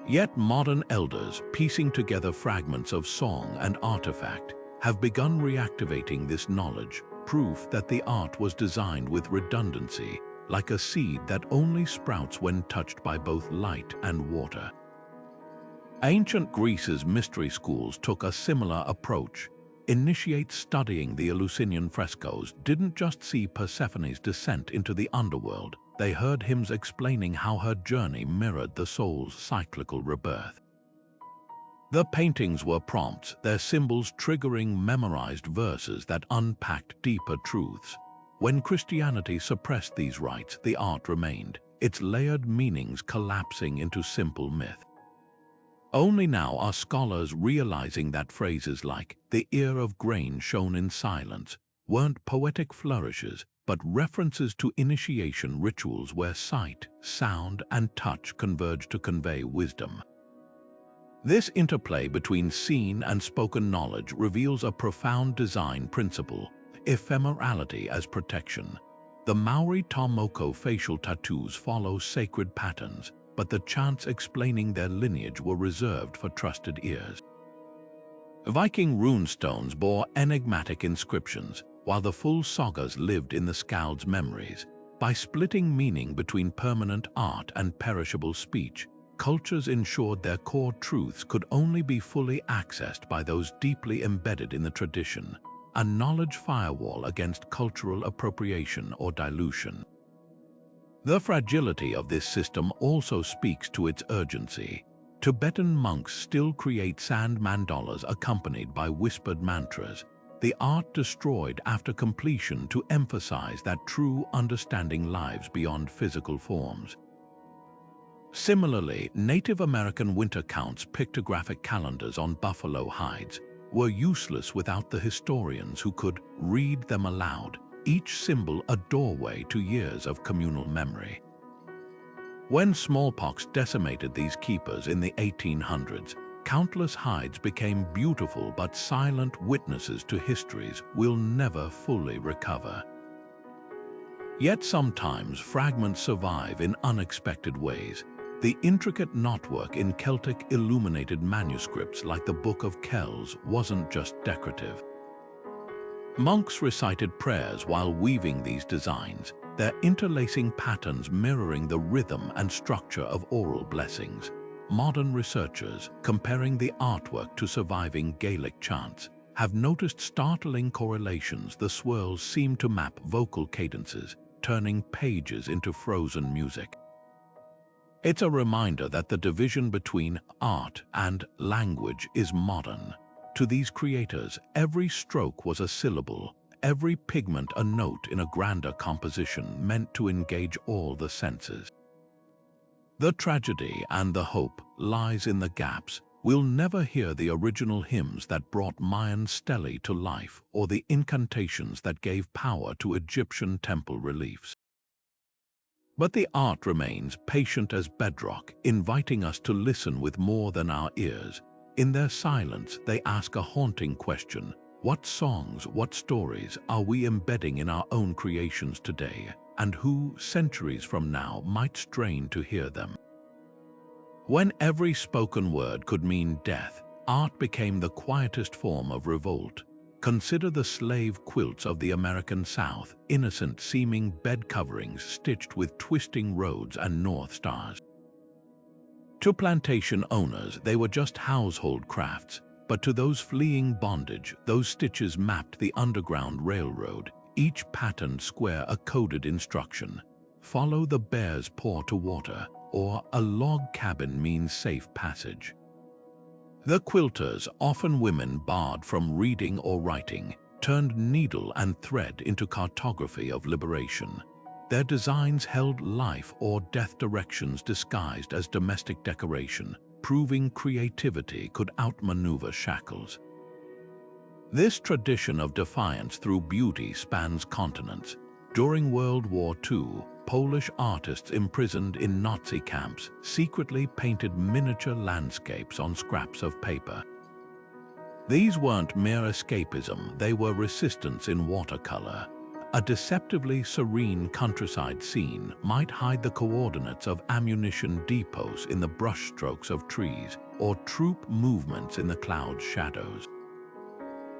Yet modern elders, piecing together fragments of song and artifact, have begun reactivating this knowledge, proof that the art was designed with redundancy, like a seed that only sprouts when touched by both light and water. Ancient Greece's mystery schools took a similar approach. Initiates studying the Eleusinian frescoes didn't just see Persephone's descent into the underworld, they heard hymns explaining how her journey mirrored the soul's cyclical rebirth. The paintings were prompts, their symbols triggering memorized verses that unpacked deeper truths. When Christianity suppressed these rites, the art remained, its layered meanings collapsing into simple myth. Only now are scholars realizing that phrases like "the ear of grain shone in silence" weren't poetic flourishes, but references to initiation rituals where sight, sound, and touch converge to convey wisdom. This interplay between seen and spoken knowledge reveals a profound design principle: ephemerality as protection. The Maori Tomoko facial tattoos follow sacred patterns, but the chants explaining their lineage were reserved for trusted ears. Viking runestones bore enigmatic inscriptions, while the full sagas lived in the Skald's memories. By splitting meaning between permanent art and perishable speech, cultures ensured their core truths could only be fully accessed by those deeply embedded in the tradition, a knowledge firewall against cultural appropriation or dilution. The fragility of this system also speaks to its urgency. Tibetan monks still create sand mandalas accompanied by whispered mantras, the art destroyed after completion to emphasize that true understanding lives beyond physical forms. Similarly, Native American winter counts, pictographic calendars on buffalo hides, were useless without the historians who could read them aloud, each symbol a doorway to years of communal memory. When smallpox decimated these keepers in the 1800s, countless hides became beautiful but silent witnesses to histories we'll never fully recover. Yet sometimes fragments survive in unexpected ways. The intricate knotwork in Celtic illuminated manuscripts like the Book of Kells wasn't just decorative. Monks recited prayers while weaving these designs, their interlacing patterns mirroring the rhythm and structure of oral blessings. Modern researchers, comparing the artwork to surviving Gaelic chants, have noticed startling correlations. The swirls seem to map vocal cadences, turning pages into frozen music. It's a reminder that the division between art and language is modern. To these creators, every stroke was a syllable, every pigment a note in a grander composition meant to engage all the senses. The tragedy and the hope lies in the gaps. We'll never hear the original hymns that brought Mayan stelae to life or the incantations that gave power to Egyptian temple reliefs. But the art remains patient as bedrock, inviting us to listen with more than our ears. In their silence, they ask a haunting question. What songs, what stories are we embedding in our own creations today, and who, centuries from now, might strain to hear them? When every spoken word could mean death, art became the quietest form of revolt. Consider the slave quilts of the American South, innocent-seeming bed coverings stitched with twisting roads and north stars. To plantation owners, they were just household crafts, but to those fleeing bondage, those stitches mapped the Underground Railroad, each patterned square a coded instruction. Follow the bear's paw to water, or a log cabin means safe passage. The quilters, often women barred from reading or writing, turned needle and thread into cartography of liberation. Their designs held life or death directions disguised as domestic decoration, proving creativity could outmaneuver shackles. This tradition of defiance through beauty spans continents. During World War II, Polish artists imprisoned in Nazi camps secretly painted miniature landscapes on scraps of paper. These weren't mere escapism, they were resistance in watercolor. A deceptively serene countryside scene might hide the coordinates of ammunition depots in the brushstrokes of trees, or troop movements in the cloud shadows.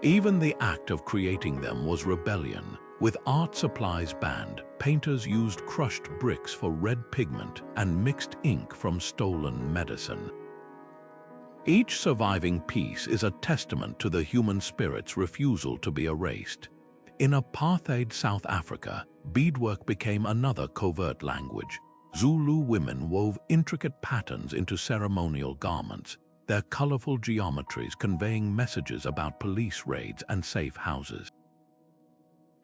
Even the act of creating them was rebellion. With art supplies banned, painters used crushed bricks for red pigment and mixed ink from stolen medicine. Each surviving piece is a testament to the human spirit's refusal to be erased. In apartheid South Africa, beadwork became another covert language. Zulu women wove intricate patterns into ceremonial garments, their colorful geometries conveying messages about police raids and safe houses.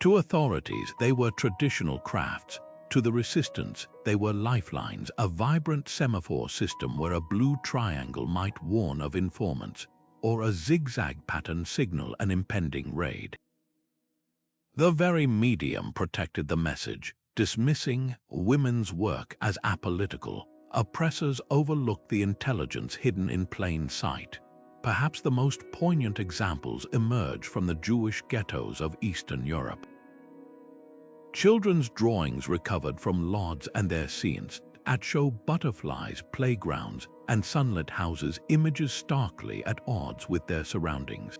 To authorities, they were traditional crafts. To the resistance, they were lifelines, a vibrant semaphore system where a blue triangle might warn of informants, or a zigzag pattern signal an impending raid. The very medium protected the message, dismissing women's work as apolitical. Oppressors overlooked the intelligence hidden in plain sight. Perhaps the most poignant examples emerge from the Jewish ghettos of Eastern Europe. Children's drawings recovered from Lodz and their scenes show butterflies, playgrounds, and sunlit houses, images starkly at odds with their surroundings.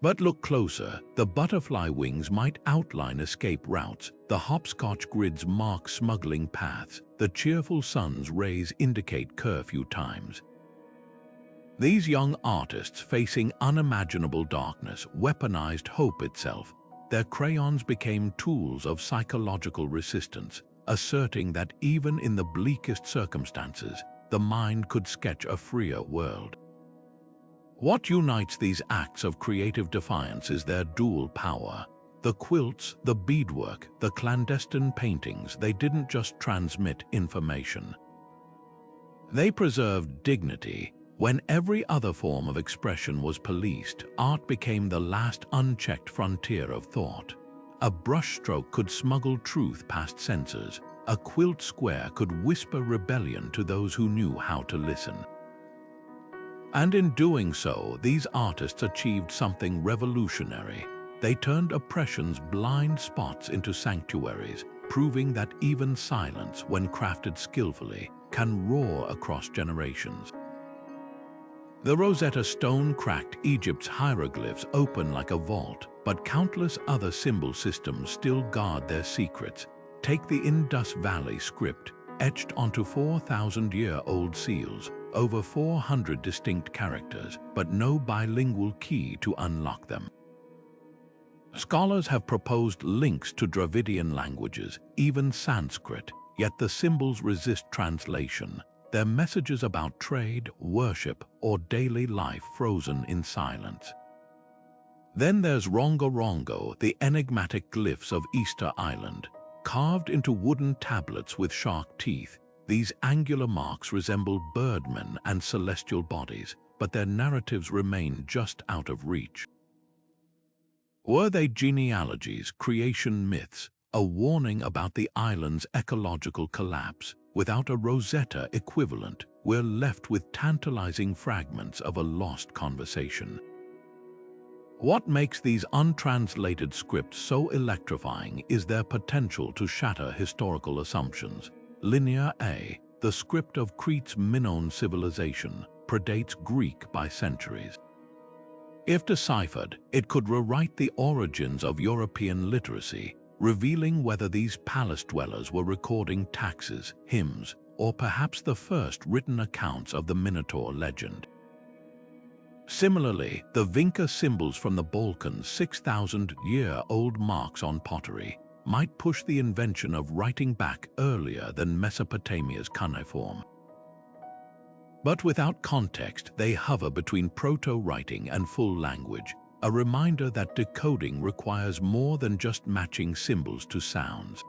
But look closer, the butterfly wings might outline escape routes, the hopscotch grids mark smuggling paths, the cheerful sun's rays indicate curfew times. These young artists facing unimaginable darkness weaponized hope itself. Their crayons became tools of psychological resistance, asserting that even in the bleakest circumstances, the mind could sketch a freer world. What unites these acts of creative defiance is their dual power. The quilts, the beadwork, the clandestine paintings, they didn't just transmit information. They preserved dignity. When every other form of expression was policed, art became the last unchecked frontier of thought. A brushstroke could smuggle truth past censors. A quilt square could whisper rebellion to those who knew how to listen. And in doing so, these artists achieved something revolutionary. They turned oppression's blind spots into sanctuaries, proving that even silence, when crafted skillfully, can roar across generations. The Rosetta Stone cracked Egypt's hieroglyphs open like a vault, but countless other symbol systems still guard their secrets. Take the Indus Valley script, etched onto 4,000-year-old seals, over 400 distinct characters, but no bilingual key to unlock them. Scholars have proposed links to Dravidian languages, even Sanskrit, yet the symbols resist translation, their messages about trade, worship, or daily life frozen in silence. Then there's Rongo Rongo, the enigmatic glyphs of Easter Island. Carved into wooden tablets with shark teeth, these angular marks resemble birdmen and celestial bodies, but their narratives remain just out of reach. Were they genealogies, creation myths, a warning about the island's ecological collapse? Without a Rosetta equivalent, we're left with tantalizing fragments of a lost conversation. What makes these untranslated scripts so electrifying is their potential to shatter historical assumptions. Linear A, the script of Crete's Minoan civilization, predates Greek by centuries. If deciphered, it could rewrite the origins of European literacy, revealing whether these palace dwellers were recording taxes, hymns, or perhaps the first written accounts of the Minotaur legend. Similarly, the Vinca symbols from the Balkans' 6,000-year-old marks on pottery might push the invention of writing back earlier than Mesopotamia's cuneiform. But without context, they hover between proto-writing and full language, a reminder that decoding requires more than just matching symbols to sounds.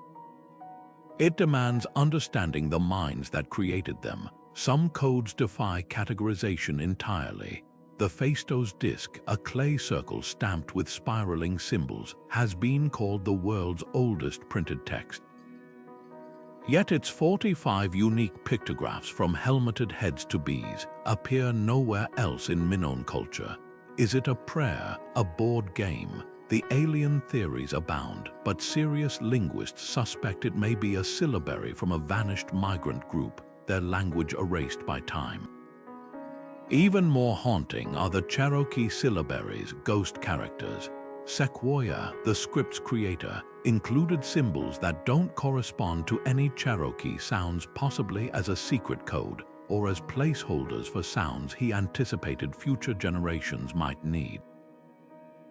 It demands understanding the minds that created them. Some codes defy categorization entirely. The Phaistos disk, a clay circle stamped with spiraling symbols, has been called the world's oldest printed text. Yet its 45 unique pictographs from helmeted heads to bees appear nowhere else in Minoan culture. Is it a prayer, a board game? The alien theories abound, but serious linguists suspect it may be a syllabary from a vanished migrant group, their language erased by time. Even more haunting are the Cherokee syllabaries, ghost characters. Sequoia, the script's creator, included symbols that don't correspond to any Cherokee sounds, possibly as a secret code or as placeholders for sounds he anticipated future generations might need.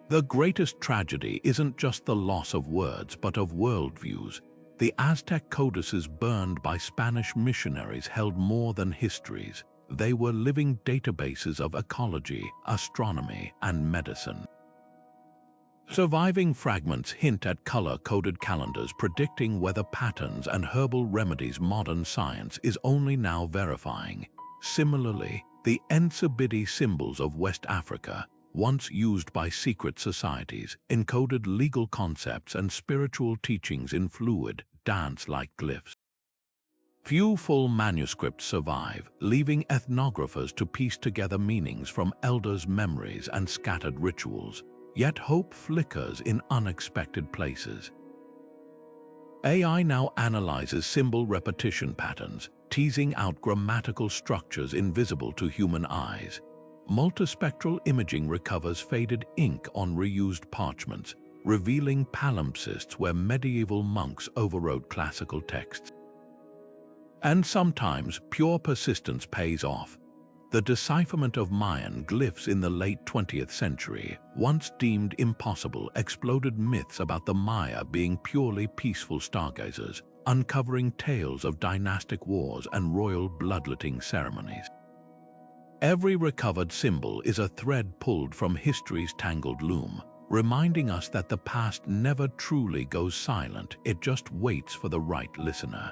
The greatest tragedy isn't just the loss of words, but of worldviews. The Aztec codices burned by Spanish missionaries held more than histories. They were living databases of ecology, astronomy, and medicine. Surviving fragments hint at color-coded calendars predicting weather patterns and herbal remedies modern science is only now verifying. Similarly, the Ensabidi symbols of West Africa, once used by secret societies, encoded legal concepts and spiritual teachings in fluid, dance-like glyphs. Few full manuscripts survive, leaving ethnographers to piece together meanings from elders' memories and scattered rituals. Yet hope flickers in unexpected places. AI now analyzes symbol repetition patterns, teasing out grammatical structures invisible to human eyes. Multispectral imaging recovers faded ink on reused parchments, revealing palimpsests where medieval monks overwrote classical texts. And sometimes pure persistence pays off. The decipherment of Mayan glyphs in the late 20th century, once deemed impossible, exploded myths about the Maya being purely peaceful stargazers, uncovering tales of dynastic wars and royal bloodletting ceremonies. Every recovered symbol is a thread pulled from history's tangled loom, reminding us that the past never truly goes silent, it just waits for the right listener.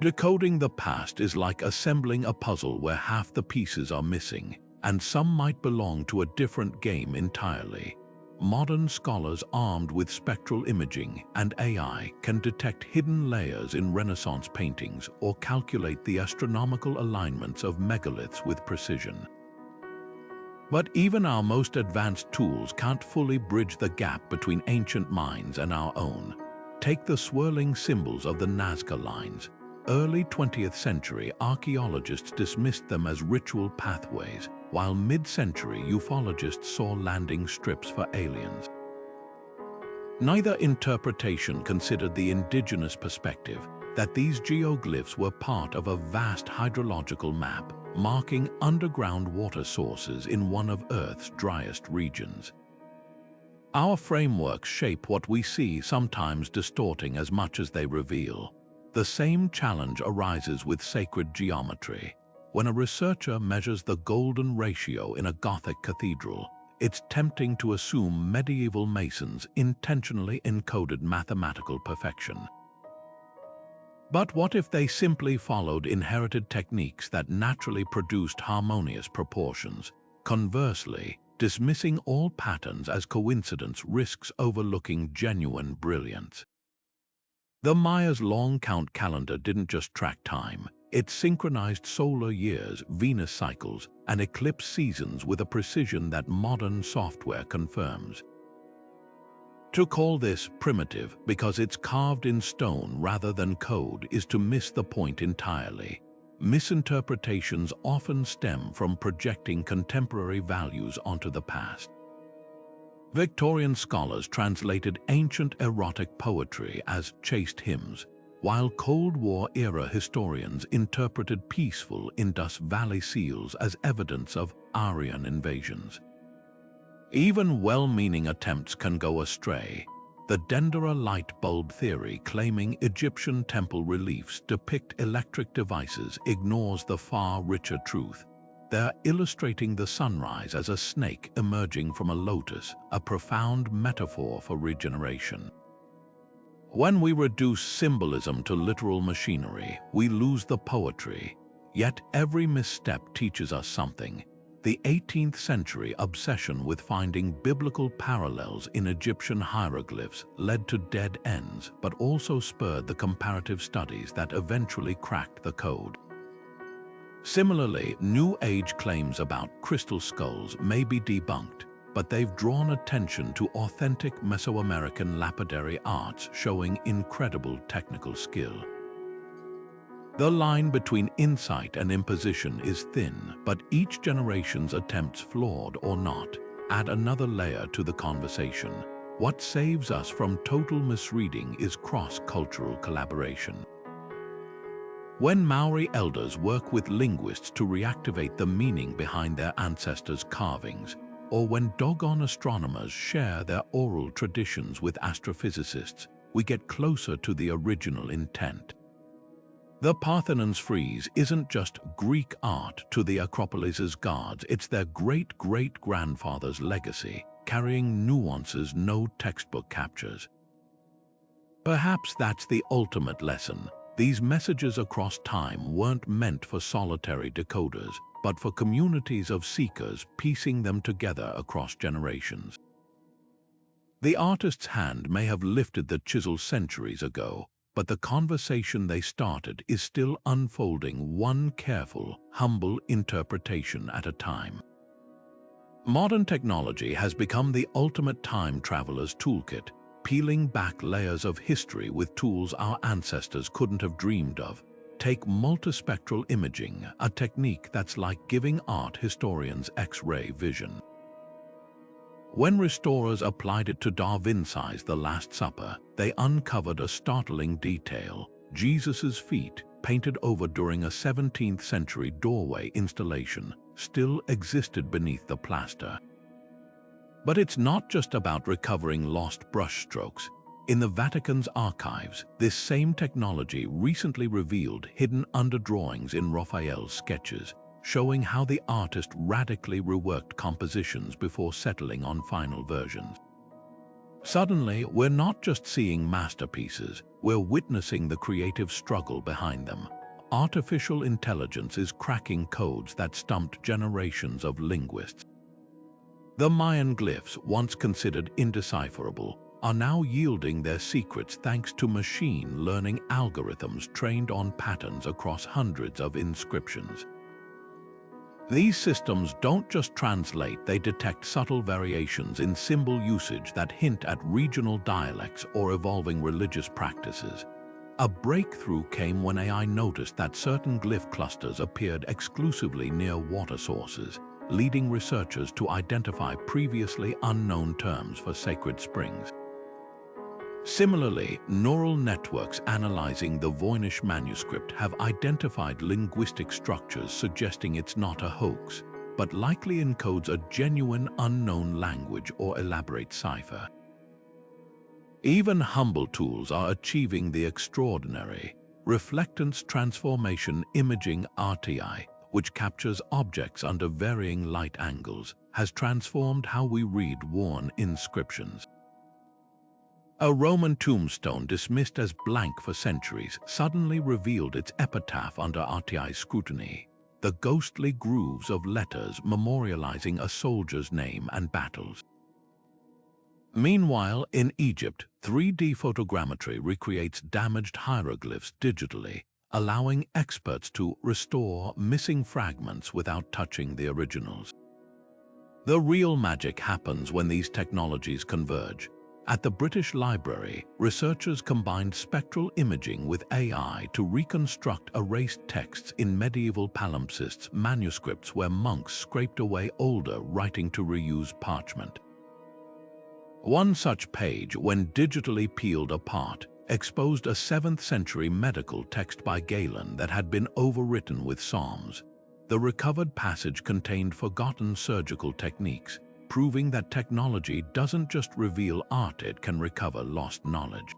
Decoding the past is like assembling a puzzle where half the pieces are missing, and some might belong to a different game entirely. Modern scholars armed with spectral imaging and AI can detect hidden layers in Renaissance paintings or calculate the astronomical alignments of megaliths with precision. But even our most advanced tools can't fully bridge the gap between ancient minds and our own. Take the swirling symbols of the Nazca Lines. Early 20th century archaeologists dismissed them as ritual pathways, while mid-century ufologists saw landing strips for aliens. Neither interpretation considered the indigenous perspective that these geoglyphs were part of a vast hydrological map, marking underground water sources in one of Earth's driest regions. Our frameworks shape what we see, sometimes distorting as much as they reveal. The same challenge arises with sacred geometry. When a researcher measures the golden ratio in a Gothic cathedral, it's tempting to assume medieval masons intentionally encoded mathematical perfection. But what if they simply followed inherited techniques that naturally produced harmonious proportions? Conversely, dismissing all patterns as coincidence risks overlooking genuine brilliance. The Maya's long count calendar didn't just track time, it synchronized solar years, Venus cycles, and eclipse seasons with a precision that modern software confirms. To call this primitive because it's carved in stone rather than code is to miss the point entirely. Misinterpretations often stem from projecting contemporary values onto the past. Victorian scholars translated ancient erotic poetry as chaste hymns, while Cold War-era historians interpreted peaceful Indus Valley seals as evidence of Aryan invasions. Even well-meaning attempts can go astray. The Dendera light bulb theory, claiming Egyptian temple reliefs depict electric devices, ignores the far richer truth. They're illustrating the sunrise as a snake emerging from a lotus, a profound metaphor for regeneration. When we reduce symbolism to literal machinery, we lose the poetry. Yet every misstep teaches us something. The 18th century obsession with finding biblical parallels in Egyptian hieroglyphs led to dead ends, but also spurred the comparative studies that eventually cracked the code. Similarly, New Age claims about crystal skulls may be debunked, but they've drawn attention to authentic Mesoamerican lapidary arts showing incredible technical skill. The line between insight and imposition is thin, but each generation's attempts, flawed or not, add another layer to the conversation. What saves us from total misreading is cross-cultural collaboration. When Maori elders work with linguists to reactivate the meaning behind their ancestors' carvings, or when Dogon astronomers share their oral traditions with astrophysicists, we get closer to the original intent. The Parthenon's frieze isn't just Greek art to the Acropolis's gods, it's their great-great-grandfather's legacy, carrying nuances no textbook captures. Perhaps that's the ultimate lesson. These messages across time weren't meant for solitary decoders, but for communities of seekers piecing them together across generations. The artist's hand may have lifted the chisel centuries ago, but the conversation they started is still unfolding, one careful, humble interpretation at a time. Modern technology has become the ultimate time traveler's toolkit, peeling back layers of history with tools our ancestors couldn't have dreamed of. Take multispectral imaging, a technique that's like giving art historians X-ray vision. When restorers applied it to Da Vinci's The Last Supper, they uncovered a startling detail. Jesus's feet, painted over during a 17th century doorway installation, still existed beneath the plaster. But it's not just about recovering lost brushstrokes. In the Vatican's archives, this same technology recently revealed hidden underdrawings in Raphael's sketches, showing how the artist radically reworked compositions before settling on final versions. Suddenly, we're not just seeing masterpieces, we're witnessing the creative struggle behind them. Artificial intelligence is cracking codes that stumped generations of linguists. The Mayan glyphs, once considered indecipherable, are now yielding their secrets thanks to machine learning algorithms trained on patterns across hundreds of inscriptions. These systems don't just translate, they detect subtle variations in symbol usage that hint at regional dialects or evolving religious practices. A breakthrough came when AI noticed that certain glyph clusters appeared exclusively near water sources, leading researchers to identify previously unknown terms for sacred springs. Similarly, neural networks analyzing the Voynich Manuscript have identified linguistic structures suggesting it's not a hoax, but likely encodes a genuine unknown language or elaborate cipher. Even humble tools are achieving the extraordinary. reflectance transformation imaging (RTI), which captures objects under varying light angles, has transformed how we read worn inscriptions. A Roman tombstone dismissed as blank for centuries suddenly revealed its epitaph under RTI scrutiny, the ghostly grooves of letters memorializing a soldier's name and battles. Meanwhile, in Egypt, 3D photogrammetry recreates damaged hieroglyphs digitally, allowing experts to restore missing fragments without touching the originals. The real magic happens when these technologies converge. At the British Library, researchers combined spectral imaging with AI to reconstruct erased texts in medieval palimpsests manuscripts where monks scraped away older writing to reuse parchment. One such page, when digitally peeled apart, exposed a 7th century medical text by Galen that had been overwritten with psalms. The recovered passage contained forgotten surgical techniques, proving that technology doesn't just reveal art, it can recover lost knowledge.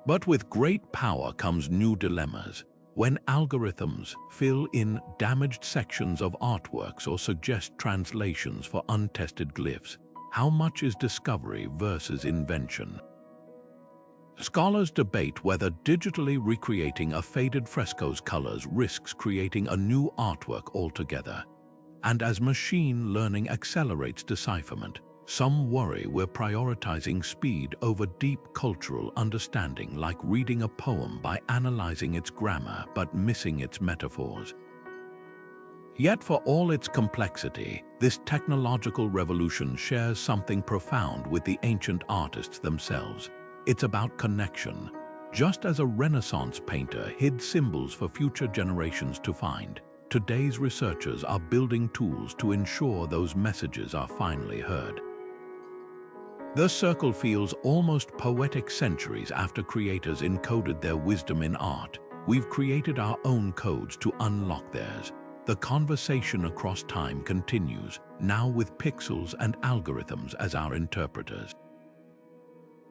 But with great power comes new dilemmas. When algorithms fill in damaged sections of artworks or suggest translations for untested glyphs, how much is discovery versus invention? Scholars debate whether digitally recreating a faded fresco's colors risks creating a new artwork altogether. And as machine learning accelerates decipherment, some worry we're prioritizing speed over deep cultural understanding, like reading a poem by analyzing its grammar but missing its metaphors. Yet for all its complexity, this technological revolution shares something profound with the ancient artists themselves. It's about connection. Just as a Renaissance painter hid symbols for future generations to find, today's researchers are building tools to ensure those messages are finally heard. The circle feels almost poetic. Centuries after creators encoded their wisdom in art, we've created our own codes to unlock theirs. The conversation across time continues, now with pixels and algorithms as our interpreters.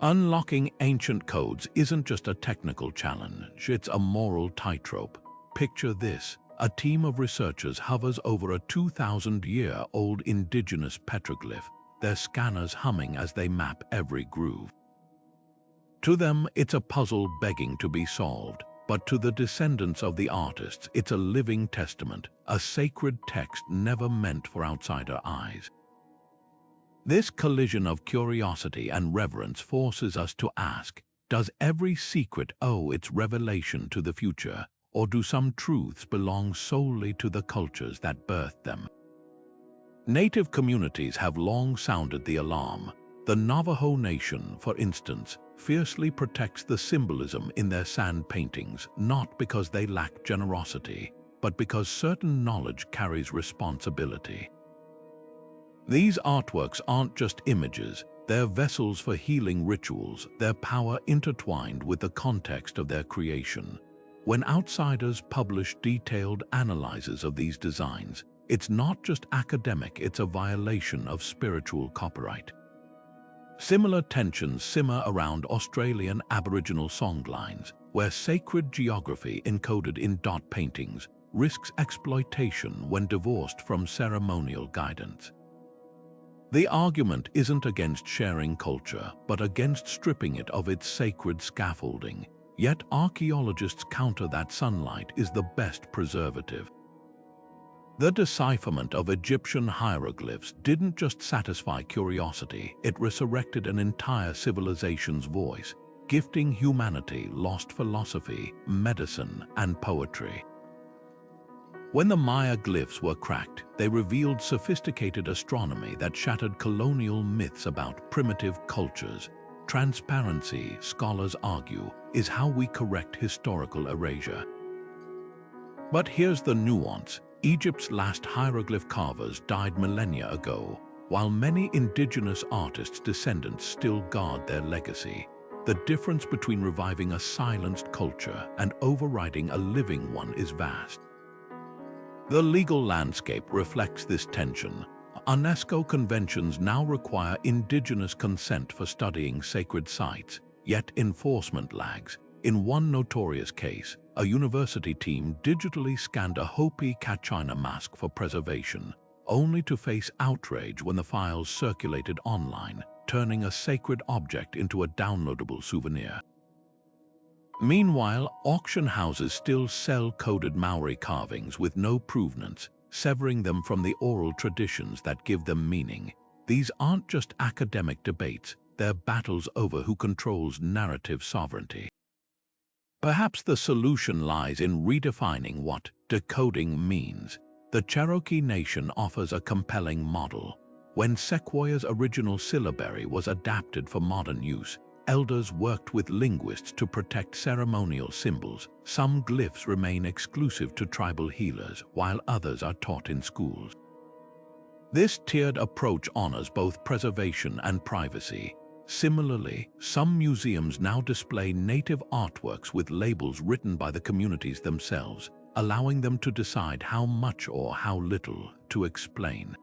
Unlocking ancient codes isn't just a technical challenge, it's a moral tightrope. Picture this: a team of researchers hovers over a 2,000-year-old indigenous petroglyph, their scanners humming as they map every groove. To them, it's a puzzle begging to be solved, but to the descendants of the artists, it's a living testament, a sacred text never meant for outsider eyes. This collision of curiosity and reverence forces us to ask, does every secret owe its revelation to the future, or do some truths belong solely to the cultures that birthed them? Native communities have long sounded the alarm. The Navajo Nation, for instance, fiercely protects the symbolism in their sand paintings, not because they lack generosity, but because certain knowledge carries responsibility. These artworks aren't just images, they're vessels for healing rituals, their power intertwined with the context of their creation. When outsiders publish detailed analyses of these designs, it's not just academic, it's a violation of spiritual copyright. Similar tensions simmer around Australian Aboriginal songlines, where sacred geography encoded in dot paintings risks exploitation when divorced from ceremonial guidance. The argument isn't against sharing culture, but against stripping it of its sacred scaffolding. Yet archaeologists counter that sunlight is the best preservative. The decipherment of Egyptian hieroglyphs didn't just satisfy curiosity, it resurrected an entire civilization's voice, gifting humanity lost philosophy, medicine, and poetry. When the Maya glyphs were cracked, they revealed sophisticated astronomy that shattered colonial myths about primitive cultures. Transparency, scholars argue, is how we correct historical erasure. But here's the nuance. Egypt's last hieroglyph carvers died millennia ago, while many indigenous artists' descendants still guard their legacy. The difference between reviving a silenced culture and overriding a living one is vast. The legal landscape reflects this tension. UNESCO conventions now require indigenous consent for studying sacred sites, yet enforcement lags. In one notorious case, a university team digitally scanned a Hopi Kachina mask for preservation, only to face outrage when the files circulated online, turning a sacred object into a downloadable souvenir. Meanwhile, auction houses still sell coded Maori carvings with no provenance, severing them from the oral traditions that give them meaning. These aren't just academic debates, they're battles over who controls narrative sovereignty. Perhaps the solution lies in redefining what decoding means. The Cherokee Nation offers a compelling model. When Sequoia's original syllabary was adapted for modern use, elders worked with linguists to protect ceremonial symbols. Some glyphs remain exclusive to tribal healers, while others are taught in schools. This tiered approach honors both preservation and privacy. Similarly, some museums now display native artworks with labels written by the communities themselves, allowing them to decide how much or how little to explain.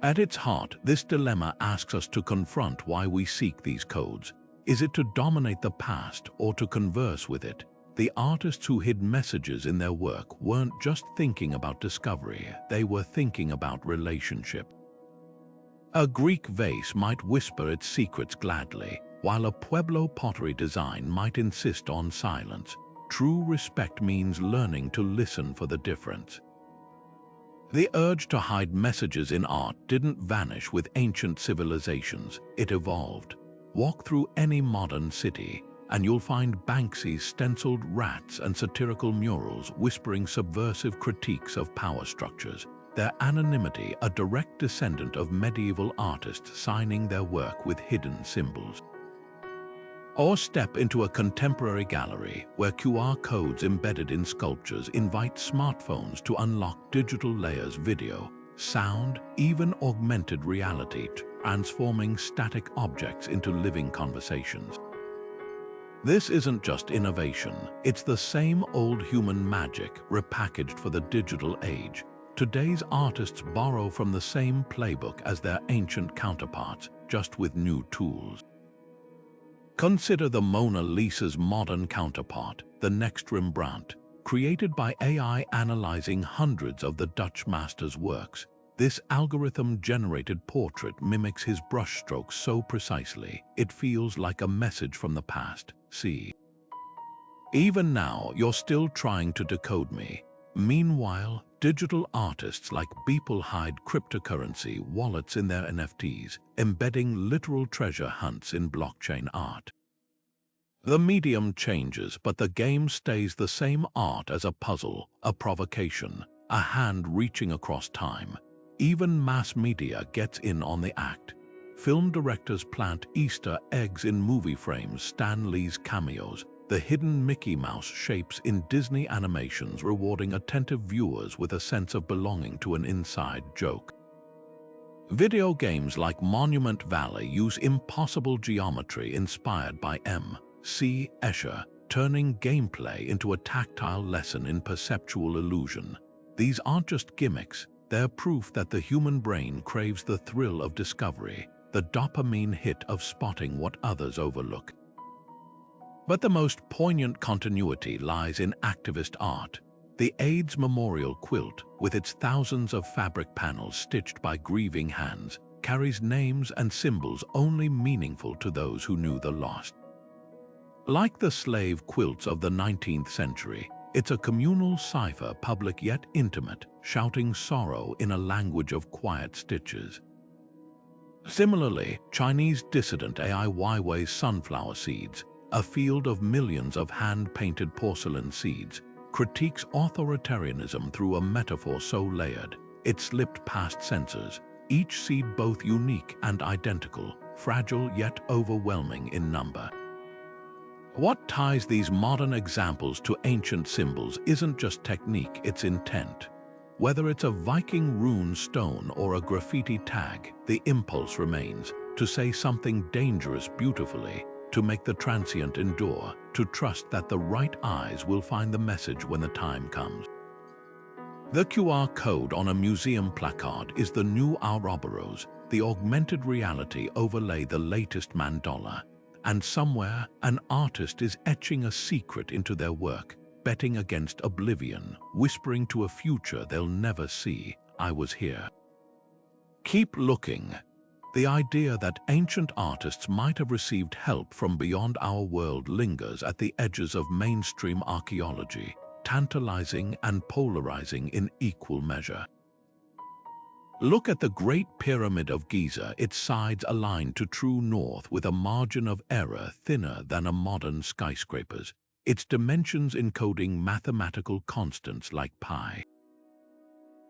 At its heart, this dilemma asks us to confront why we seek these codes. Is it to dominate the past or to converse with it? The artists who hid messages in their work weren't just thinking about discovery, they were thinking about relationship. A Greek vase might whisper its secrets gladly, while a Pueblo pottery design might insist on silence. True respect means learning to listen for the difference. The urge to hide messages in art didn't vanish with ancient civilizations, it evolved. Walk through any modern city, and you'll find Banksy's stenciled rats and satirical murals whispering subversive critiques of power structures. Their anonymity a direct descendant of medieval artists signing their work with hidden symbols. Or step into a contemporary gallery where QR codes embedded in sculptures invite smartphones to unlock digital layers, video, sound, even augmented reality, transforming static objects into living conversations. This isn't just innovation, it's the same old human magic repackaged for the digital age. Today's artists borrow from the same playbook as their ancient counterparts, just with new tools. Consider the Mona Lisa's modern counterpart, the next Rembrandt, created by AI analyzing hundreds of the Dutch master's works. This algorithm-generated portrait mimics his brushstrokes so precisely, it feels like a message from the past. See. Even now, you're still trying to decode me. Meanwhile, digital artists like Beeple hide cryptocurrency wallets in their NFTs, embedding literal treasure hunts in blockchain art. The medium changes, but the game stays the same: art as a puzzle, a provocation, a hand reaching across time. Even mass media gets in on the act. Film directors plant Easter eggs in movie frames, Stan Lee's cameos, the hidden Mickey Mouse shapes in Disney animations, rewarding attentive viewers with a sense of belonging to an inside joke. Video games like Monument Valley use impossible geometry inspired by M.C. Escher, turning gameplay into a tactile lesson in perceptual illusion. These aren't just gimmicks, they're proof that the human brain craves the thrill of discovery, the dopamine hit of spotting what others overlook. But the most poignant continuity lies in activist art. The AIDS Memorial quilt, with its thousands of fabric panels stitched by grieving hands, carries names and symbols only meaningful to those who knew the lost. Like the slave quilts of the 19th century, it's a communal cipher, public yet intimate, shouting sorrow in a language of quiet stitches. Similarly, Chinese dissident Ai Weiwei's sunflower seeds, a field of millions of hand-painted porcelain seeds, critiques authoritarianism through a metaphor so layered, it slipped past censors, each seed both unique and identical, fragile yet overwhelming in number. What ties these modern examples to ancient symbols isn't just technique, it's intent. Whether it's a Viking rune stone or a graffiti tag, the impulse remains to say something dangerous beautifully, to make the transient endure, to trust that the right eyes will find the message when the time comes. The QR code on a museum placard is the new Ouroboros, the augmented reality overlay, the latest mandala. and somewhere an artist is etching a secret into their work, betting against oblivion, whispering to a future they'll never see, "I was here." Keep looking. The idea that ancient artists might have received help from beyond our world lingers at the edges of mainstream archaeology, tantalizing and polarizing in equal measure. Look at the Great Pyramid of Giza, its sides aligned to true north with a margin of error thinner than a modern skyscraper's, its dimensions encoding mathematical constants like pi.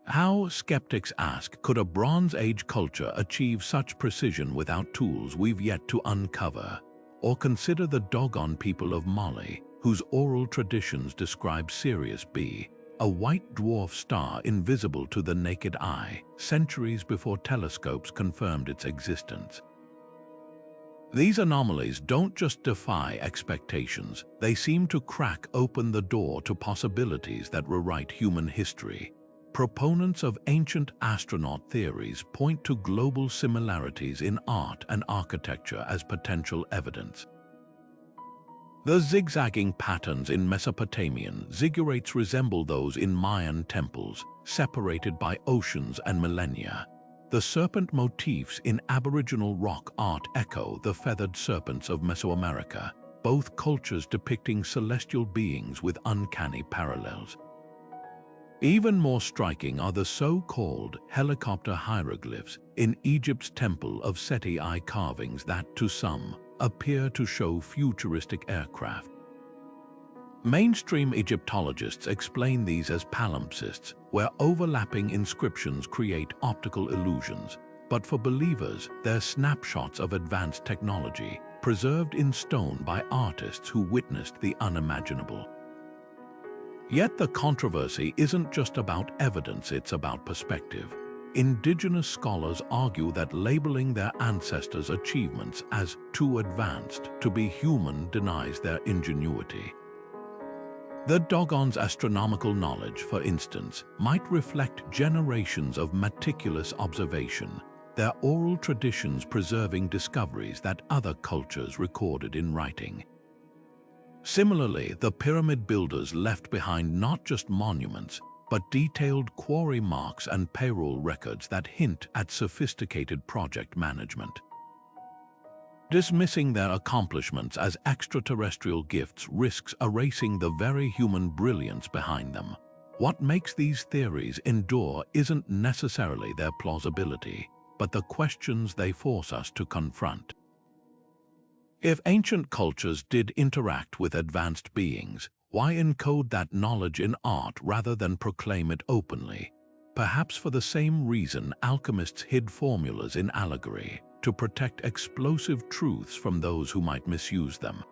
How, skeptics ask, could a Bronze Age culture achieve such precision without tools we've yet to uncover? Or consider the Dogon people of Mali, whose oral traditions describe Sirius B, a white dwarf star invisible to the naked eye, centuries before telescopes confirmed its existence. These anomalies don't just defy expectations, they seem to crack open the door to possibilities that rewrite human history. Proponents of ancient astronaut theories point to global similarities in art and architecture as potential evidence. The zigzagging patterns in Mesopotamian ziggurats resemble those in Mayan temples, separated by oceans and millennia. The serpent motifs in Aboriginal rock art echo the feathered serpents of Mesoamerica, both cultures depicting celestial beings with uncanny parallels. Even more striking are the so-called helicopter hieroglyphs in Egypt's Temple of Seti carvings that, to some, appear to show futuristic aircraft. Mainstream Egyptologists explain these as palimpsests, where overlapping inscriptions create optical illusions, but for believers, they're snapshots of advanced technology, preserved in stone by artists who witnessed the unimaginable. Yet the controversy isn't just about evidence, it's about perspective. Indigenous scholars argue that labeling their ancestors' achievements as too advanced to be human denies their ingenuity. The Dogon's astronomical knowledge, for instance, might reflect generations of meticulous observation, their oral traditions preserving discoveries that other cultures recorded in writing. Similarly, the pyramid builders left behind not just monuments, but detailed quarry marks and payroll records that hint at sophisticated project management. Dismissing their accomplishments as extraterrestrial gifts risks erasing the very human brilliance behind them. What makes these theories endure isn't necessarily their plausibility, but the questions they force us to confront. If ancient cultures did interact with advanced beings, why encode that knowledge in art rather than proclaim it openly? Perhaps for the same reason alchemists hid formulas in allegory, to protect explosive truths from those who might misuse them.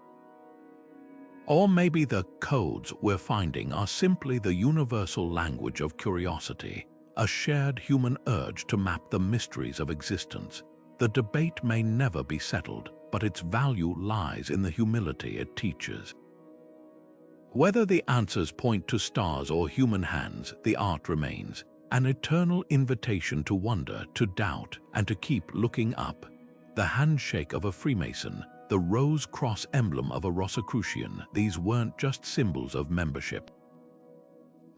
Or maybe the codes we're finding are simply the universal language of curiosity, a shared human urge to map the mysteries of existence. The debate may never be settled, but its value lies in the humility it teaches. Whether the answers point to stars or human hands, the art remains, an eternal invitation to wonder, to doubt, and to keep looking up. The handshake of a Freemason, the rose cross emblem of a Rosicrucian, these weren't just symbols of membership.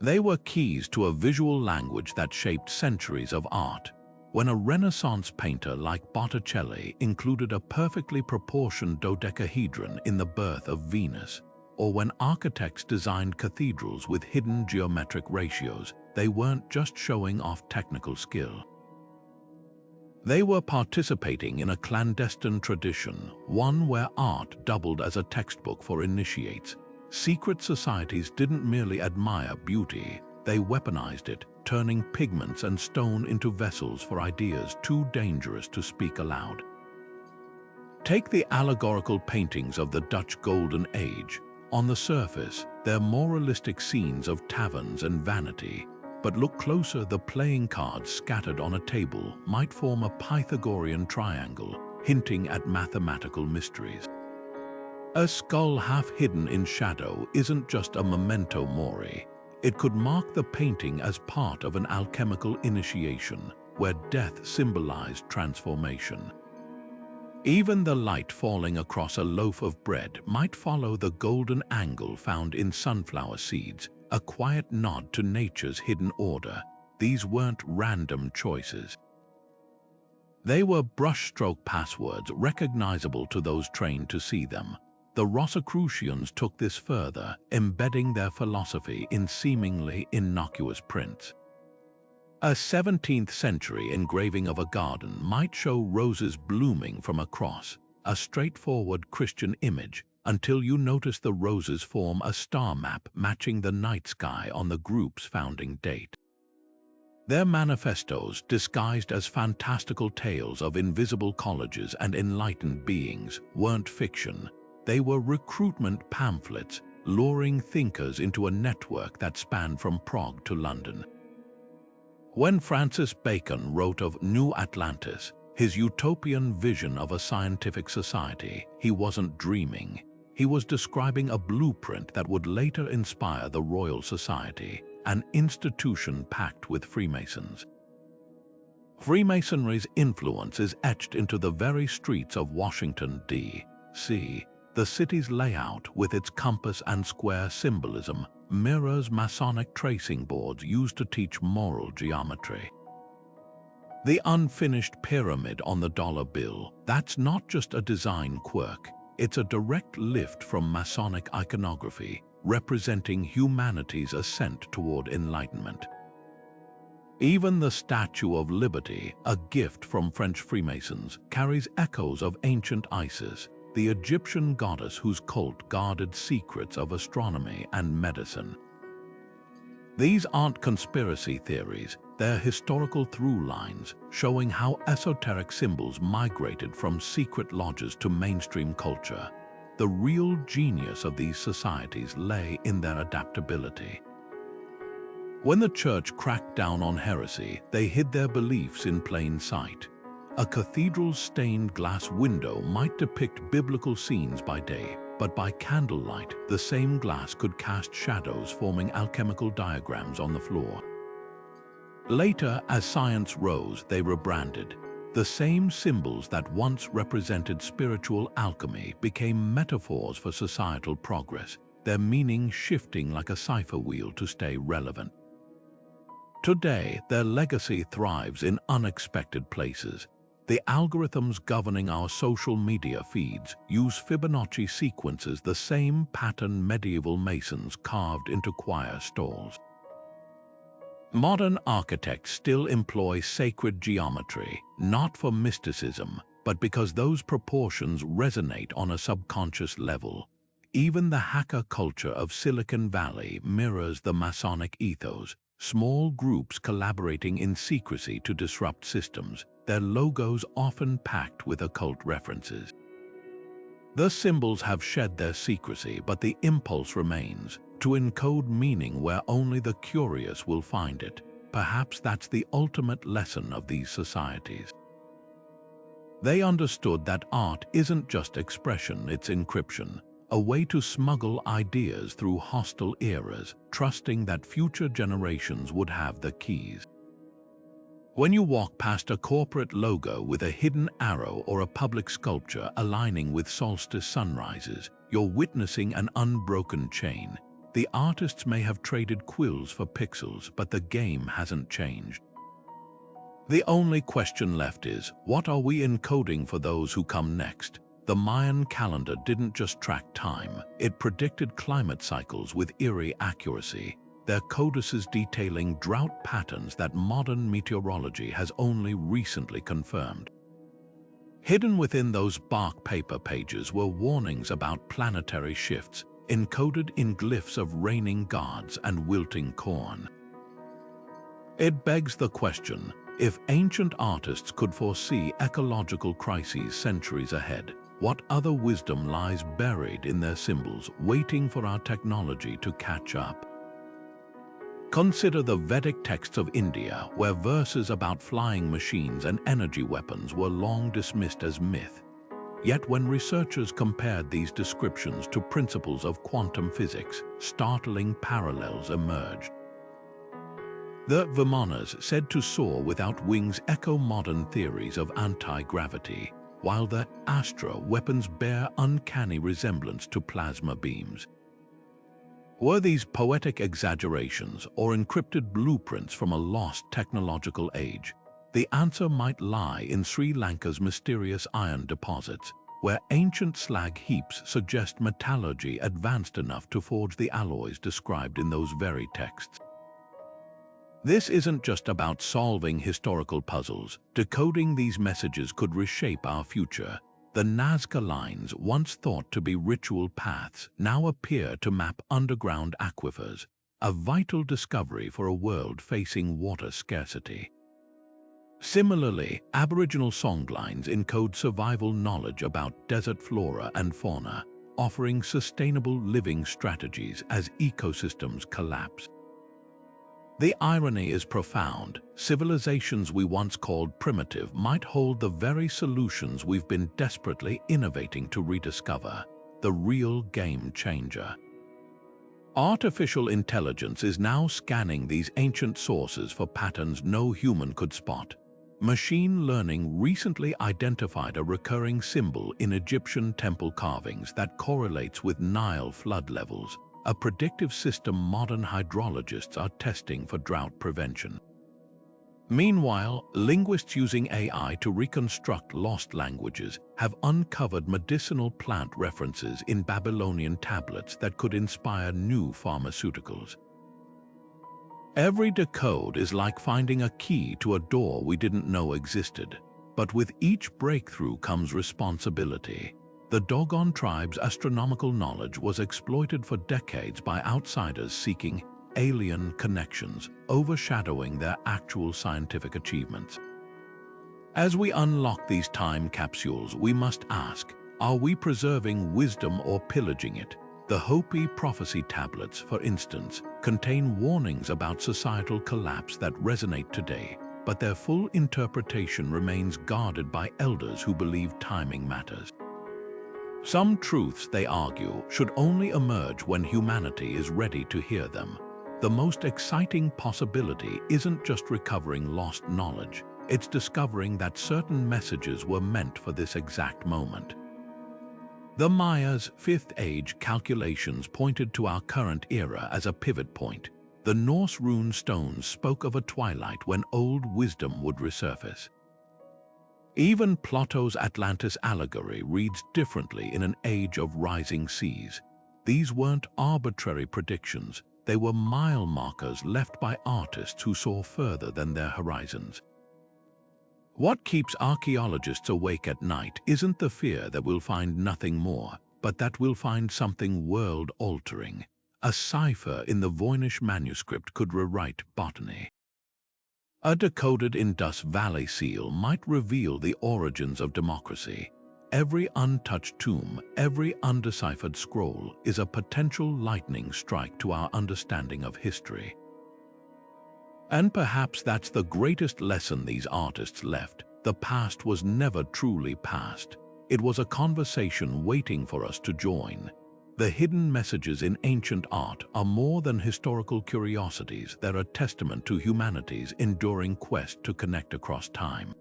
They were keys to a visual language that shaped centuries of art. When a Renaissance painter like Botticelli included a perfectly proportioned dodecahedron in the birth of Venus, or when architects designed cathedrals with hidden geometric ratios, they weren't just showing off technical skill. They were participating in a clandestine tradition, one where art doubled as a textbook for initiates. Secret societies didn't merely admire beauty, they weaponized it, turning pigments and stone into vessels for ideas too dangerous to speak aloud. Take the allegorical paintings of the Dutch Golden Age. On the surface, they're moralistic scenes of taverns and vanity, but look closer, the playing cards scattered on a table might form a Pythagorean triangle, hinting at mathematical mysteries. A skull half hidden in shadow isn't just a memento mori. It could mark the painting as part of an alchemical initiation, where death symbolized transformation. Even the light falling across a loaf of bread might follow the golden angle found in sunflower seeds, a quiet nod to nature's hidden order. These weren't random choices. They were brushstroke passwords recognizable to those trained to see them. The Rosicrucians took this further, embedding their philosophy in seemingly innocuous prints. A 17th century engraving of a garden might show roses blooming from a cross, a straightforward Christian image, until you notice the roses form a star map matching the night sky on the group's founding date. Their manifestos, disguised as fantastical tales of invisible colleges and enlightened beings, weren't fiction. They were recruitment pamphlets, luring thinkers into a network that spanned from Prague to London. When Francis Bacon wrote of New Atlantis, his utopian vision of a scientific society, he wasn't dreaming. He was describing a blueprint that would later inspire the Royal Society, an institution packed with Freemasons. Freemasonry's influence is etched into the very streets of Washington, D.C. The city's layout, with its compass and square symbolism, mirrors Masonic tracing boards used to teach moral geometry. The unfinished pyramid on the dollar bill, that's not just a design quirk, it's a direct lift from Masonic iconography, representing humanity's ascent toward enlightenment. Even the Statue of Liberty, a gift from French Freemasons, carries echoes of ancient Isis, the Egyptian goddess whose cult guarded secrets of astronomy and medicine. These aren't conspiracy theories, they're historical through lines, showing how esoteric symbols migrated from secret lodges to mainstream culture. The real genius of these societies lay in their adaptability. When the church cracked down on heresy, they hid their beliefs in plain sight. A cathedral's stained glass window might depict biblical scenes by day, but by candlelight, the same glass could cast shadows, forming alchemical diagrams on the floor. Later, as science rose, they rebranded. The same symbols that once represented spiritual alchemy became metaphors for societal progress, their meaning shifting like a cipher wheel to stay relevant. Today, their legacy thrives in unexpected places. The algorithms governing our social media feeds use Fibonacci sequences, the same pattern medieval masons carved into choir stalls. Modern architects still employ sacred geometry, not for mysticism, but because those proportions resonate on a subconscious level. Even the hacker culture of Silicon Valley mirrors the Masonic ethos, small groups collaborating in secrecy to disrupt systems, their logos often packed with occult references. The symbols have shed their secrecy, but the impulse remains, to encode meaning where only the curious will find it. Perhaps that's the ultimate lesson of these societies. They understood that art isn't just expression, it's encryption, a way to smuggle ideas through hostile eras, trusting that future generations would have the keys. When you walk past a corporate logo with a hidden arrow or a public sculpture aligning with solstice sunrises, you're witnessing an unbroken chain. The artists may have traded quills for pixels, but the game hasn't changed. The only question left is, what are we encoding for those who come next? The Mayan calendar didn't just track time, it predicted climate cycles with eerie accuracy, their codices detailing drought patterns that modern meteorology has only recently confirmed. Hidden within those bark paper pages were warnings about planetary shifts, encoded in glyphs of raining gods and wilting corn. It begs the question, if ancient artists could foresee ecological crises centuries ahead, what other wisdom lies buried in their symbols, waiting for our technology to catch up? Consider the Vedic texts of India, where verses about flying machines and energy weapons were long dismissed as myth. Yet when researchers compared these descriptions to principles of quantum physics, startling parallels emerged. The Vimanas, said to soar without wings, echo modern theories of anti-gravity. while the Astra weapons bear uncanny resemblance to plasma beams. Were these poetic exaggerations or encrypted blueprints from a lost technological age? The answer might lie in Sri Lanka's mysterious iron deposits, where ancient slag heaps suggest metallurgy advanced enough to forge the alloys described in those very texts. This isn't just about solving historical puzzles. Decoding these messages could reshape our future. The Nazca Lines, once thought to be ritual paths, now appear to map underground aquifers, a vital discovery for a world facing water scarcity. Similarly, Aboriginal songlines encode survival knowledge about desert flora and fauna, offering sustainable living strategies as ecosystems collapse. The irony is profound. Civilizations we once called primitive might hold the very solutions we've been desperately innovating to rediscover, the real game changer. Artificial intelligence is now scanning these ancient sources for patterns no human could spot. Machine learning recently identified a recurring symbol in Egyptian temple carvings that correlates with Nile flood levels, a predictive system modern hydrologists are testing for drought prevention. Meanwhile, linguists using AI to reconstruct lost languages have uncovered medicinal plant references in Babylonian tablets that could inspire new pharmaceuticals. Every decode is like finding a key to a door we didn't know existed, but with each breakthrough comes responsibility. The Dogon tribe's astronomical knowledge was exploited for decades by outsiders seeking alien connections, overshadowing their actual scientific achievements. As we unlock these time capsules, we must ask, are we preserving wisdom or pillaging it? The Hopi prophecy tablets, for instance, contain warnings about societal collapse that resonate today, but their full interpretation remains guarded by elders who believe timing matters. Some truths, they argue, should only emerge when humanity is ready to hear them. The most exciting possibility isn't just recovering lost knowledge, it's discovering that certain messages were meant for this exact moment. The Mayas' Fifth Age calculations pointed to our current era as a pivot point. The Norse rune stones spoke of a twilight when old wisdom would resurface. Even Plato's Atlantis allegory reads differently in an age of rising seas. These weren't arbitrary predictions, they were mile markers left by artists who saw further than their horizons. What keeps archaeologists awake at night isn't the fear that we'll find nothing more, but that we'll find something world-altering. A cipher in the Voynich Manuscript could rewrite botany. A decoded Indus Valley seal might reveal the origins of democracy. Every untouched tomb, every undeciphered scroll is a potential lightning strike to our understanding of history. And perhaps that's the greatest lesson these artists left. The past was never truly past. It was a conversation waiting for us to join. The hidden messages in ancient art are more than historical curiosities. They're a testament to humanity's enduring quest to connect across time.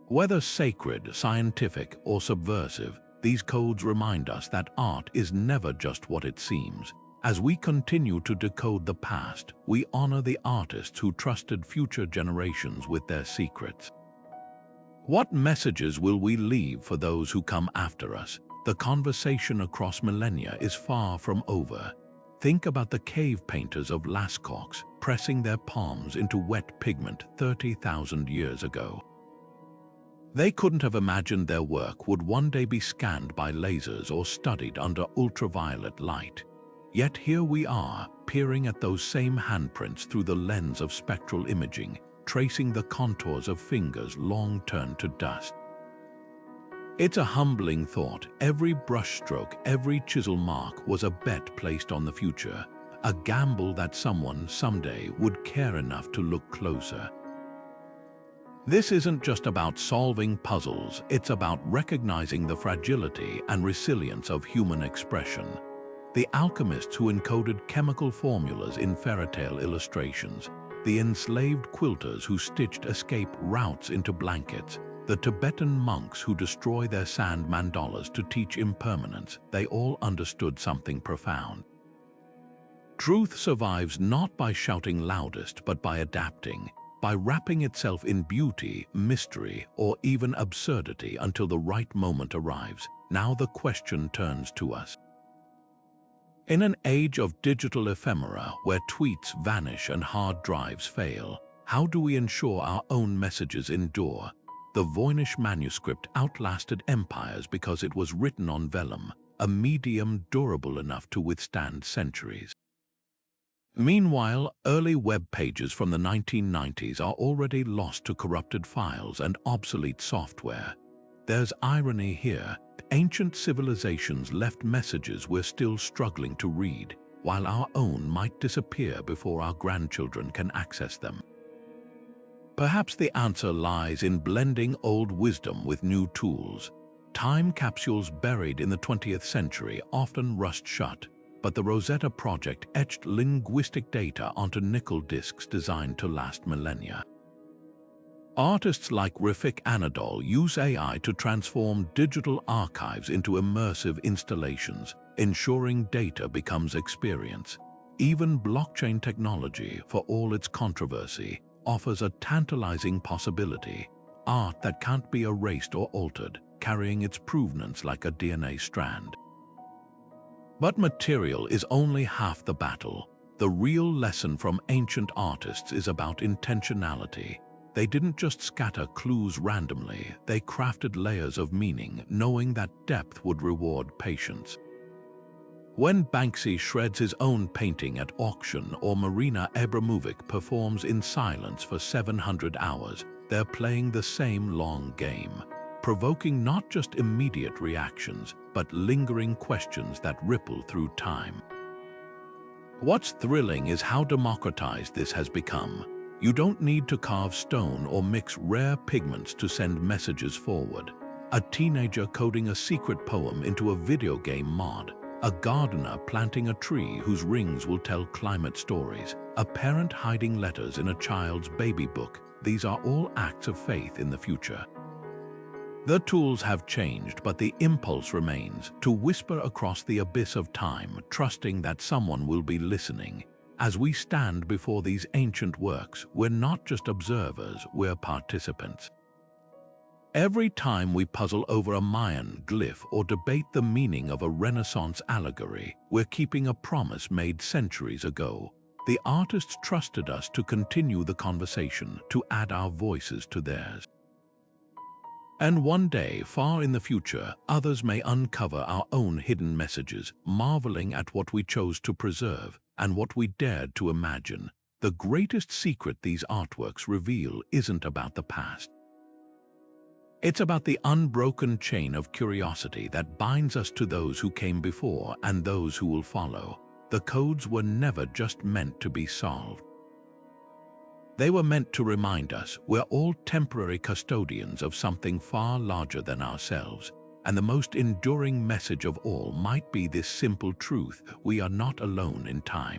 Whether sacred, scientific, or subversive, these codes remind us that art is never just what it seems. As we continue to decode the past, we honor the artists who trusted future generations with their secrets. What messages will we leave for those who come after us? The conversation across millennia is far from over. Think about the cave painters of Lascaux pressing their palms into wet pigment 30,000 years ago. They couldn't have imagined their work would one day be scanned by lasers or studied under ultraviolet light. Yet here we are, peering at those same handprints through the lens of spectral imaging, tracing the contours of fingers long turned to dust. It's a humbling thought. Every brushstroke, every chisel mark was a bet placed on the future, a gamble that someone someday would care enough to look closer. This isn't just about solving puzzles, it's about recognizing the fragility and resilience of human expression. The alchemists who encoded chemical formulas in fairytale illustrations, the enslaved quilters who stitched escape routes into blankets, The Tibetan monks who destroy their sand mandalas to teach impermanence, they all understood something profound. Truth survives not by shouting loudest, but by adapting, by wrapping itself in beauty, mystery, or even absurdity until the right moment arrives. Now the question turns to us. In an age of digital ephemera where tweets vanish and hard drives fail, how do we ensure our own messages endure? The Voynich Manuscript outlasted empires because it was written on vellum, a medium durable enough to withstand centuries. Meanwhile, early web pages from the 1990s are already lost to corrupted files and obsolete software. There's irony here. Ancient civilizations left messages we're still struggling to read, while our own might disappear before our grandchildren can access them. Perhaps the answer lies in blending old wisdom with new tools. Time capsules buried in the 20th century often rust shut, but the Rosetta Project etched linguistic data onto nickel discs designed to last millennia. Artists like Rafik Anadol use AI to transform digital archives into immersive installations, ensuring data becomes experience. Even blockchain technology, for all its controversy, offers a tantalizing possibility: art that can't be erased or altered, carrying its provenance like a DNA strand. But material is only half the battle. The real lesson from ancient artists is about intentionality. They didn't just scatter clues randomly, they crafted layers of meaning, knowing that depth would reward patience. When Banksy shreds his own painting at auction or Marina Abramovic performs in silence for 700 hours, they're playing the same long game, provoking not just immediate reactions, but lingering questions that ripple through time. What's thrilling is how democratized this has become. You don't need to carve stone or mix rare pigments to send messages forward. A teenager coding a secret poem into a video game mod, a gardener planting a tree whose rings will tell climate stories, a parent hiding letters in a child's baby book. These are all acts of faith in the future. The tools have changed, but the impulse remains: to whisper across the abyss of time, trusting that someone will be listening. As we stand before these ancient works, we're not just observers, we're participants. Every time we puzzle over a Mayan glyph or debate the meaning of a Renaissance allegory, we're keeping a promise made centuries ago. The artists trusted us to continue the conversation, to add our voices to theirs. And one day, far in the future, others may uncover our own hidden messages, marveling at what we chose to preserve and what we dared to imagine. The greatest secret these artworks reveal isn't about the past. It's about the unbroken chain of curiosity that binds us to those who came before and those who will follow. The codes were never just meant to be solved. They were meant to remind us we're all temporary custodians of something far larger than ourselves, and the most enduring message of all might be this simple truth: we are not alone in time.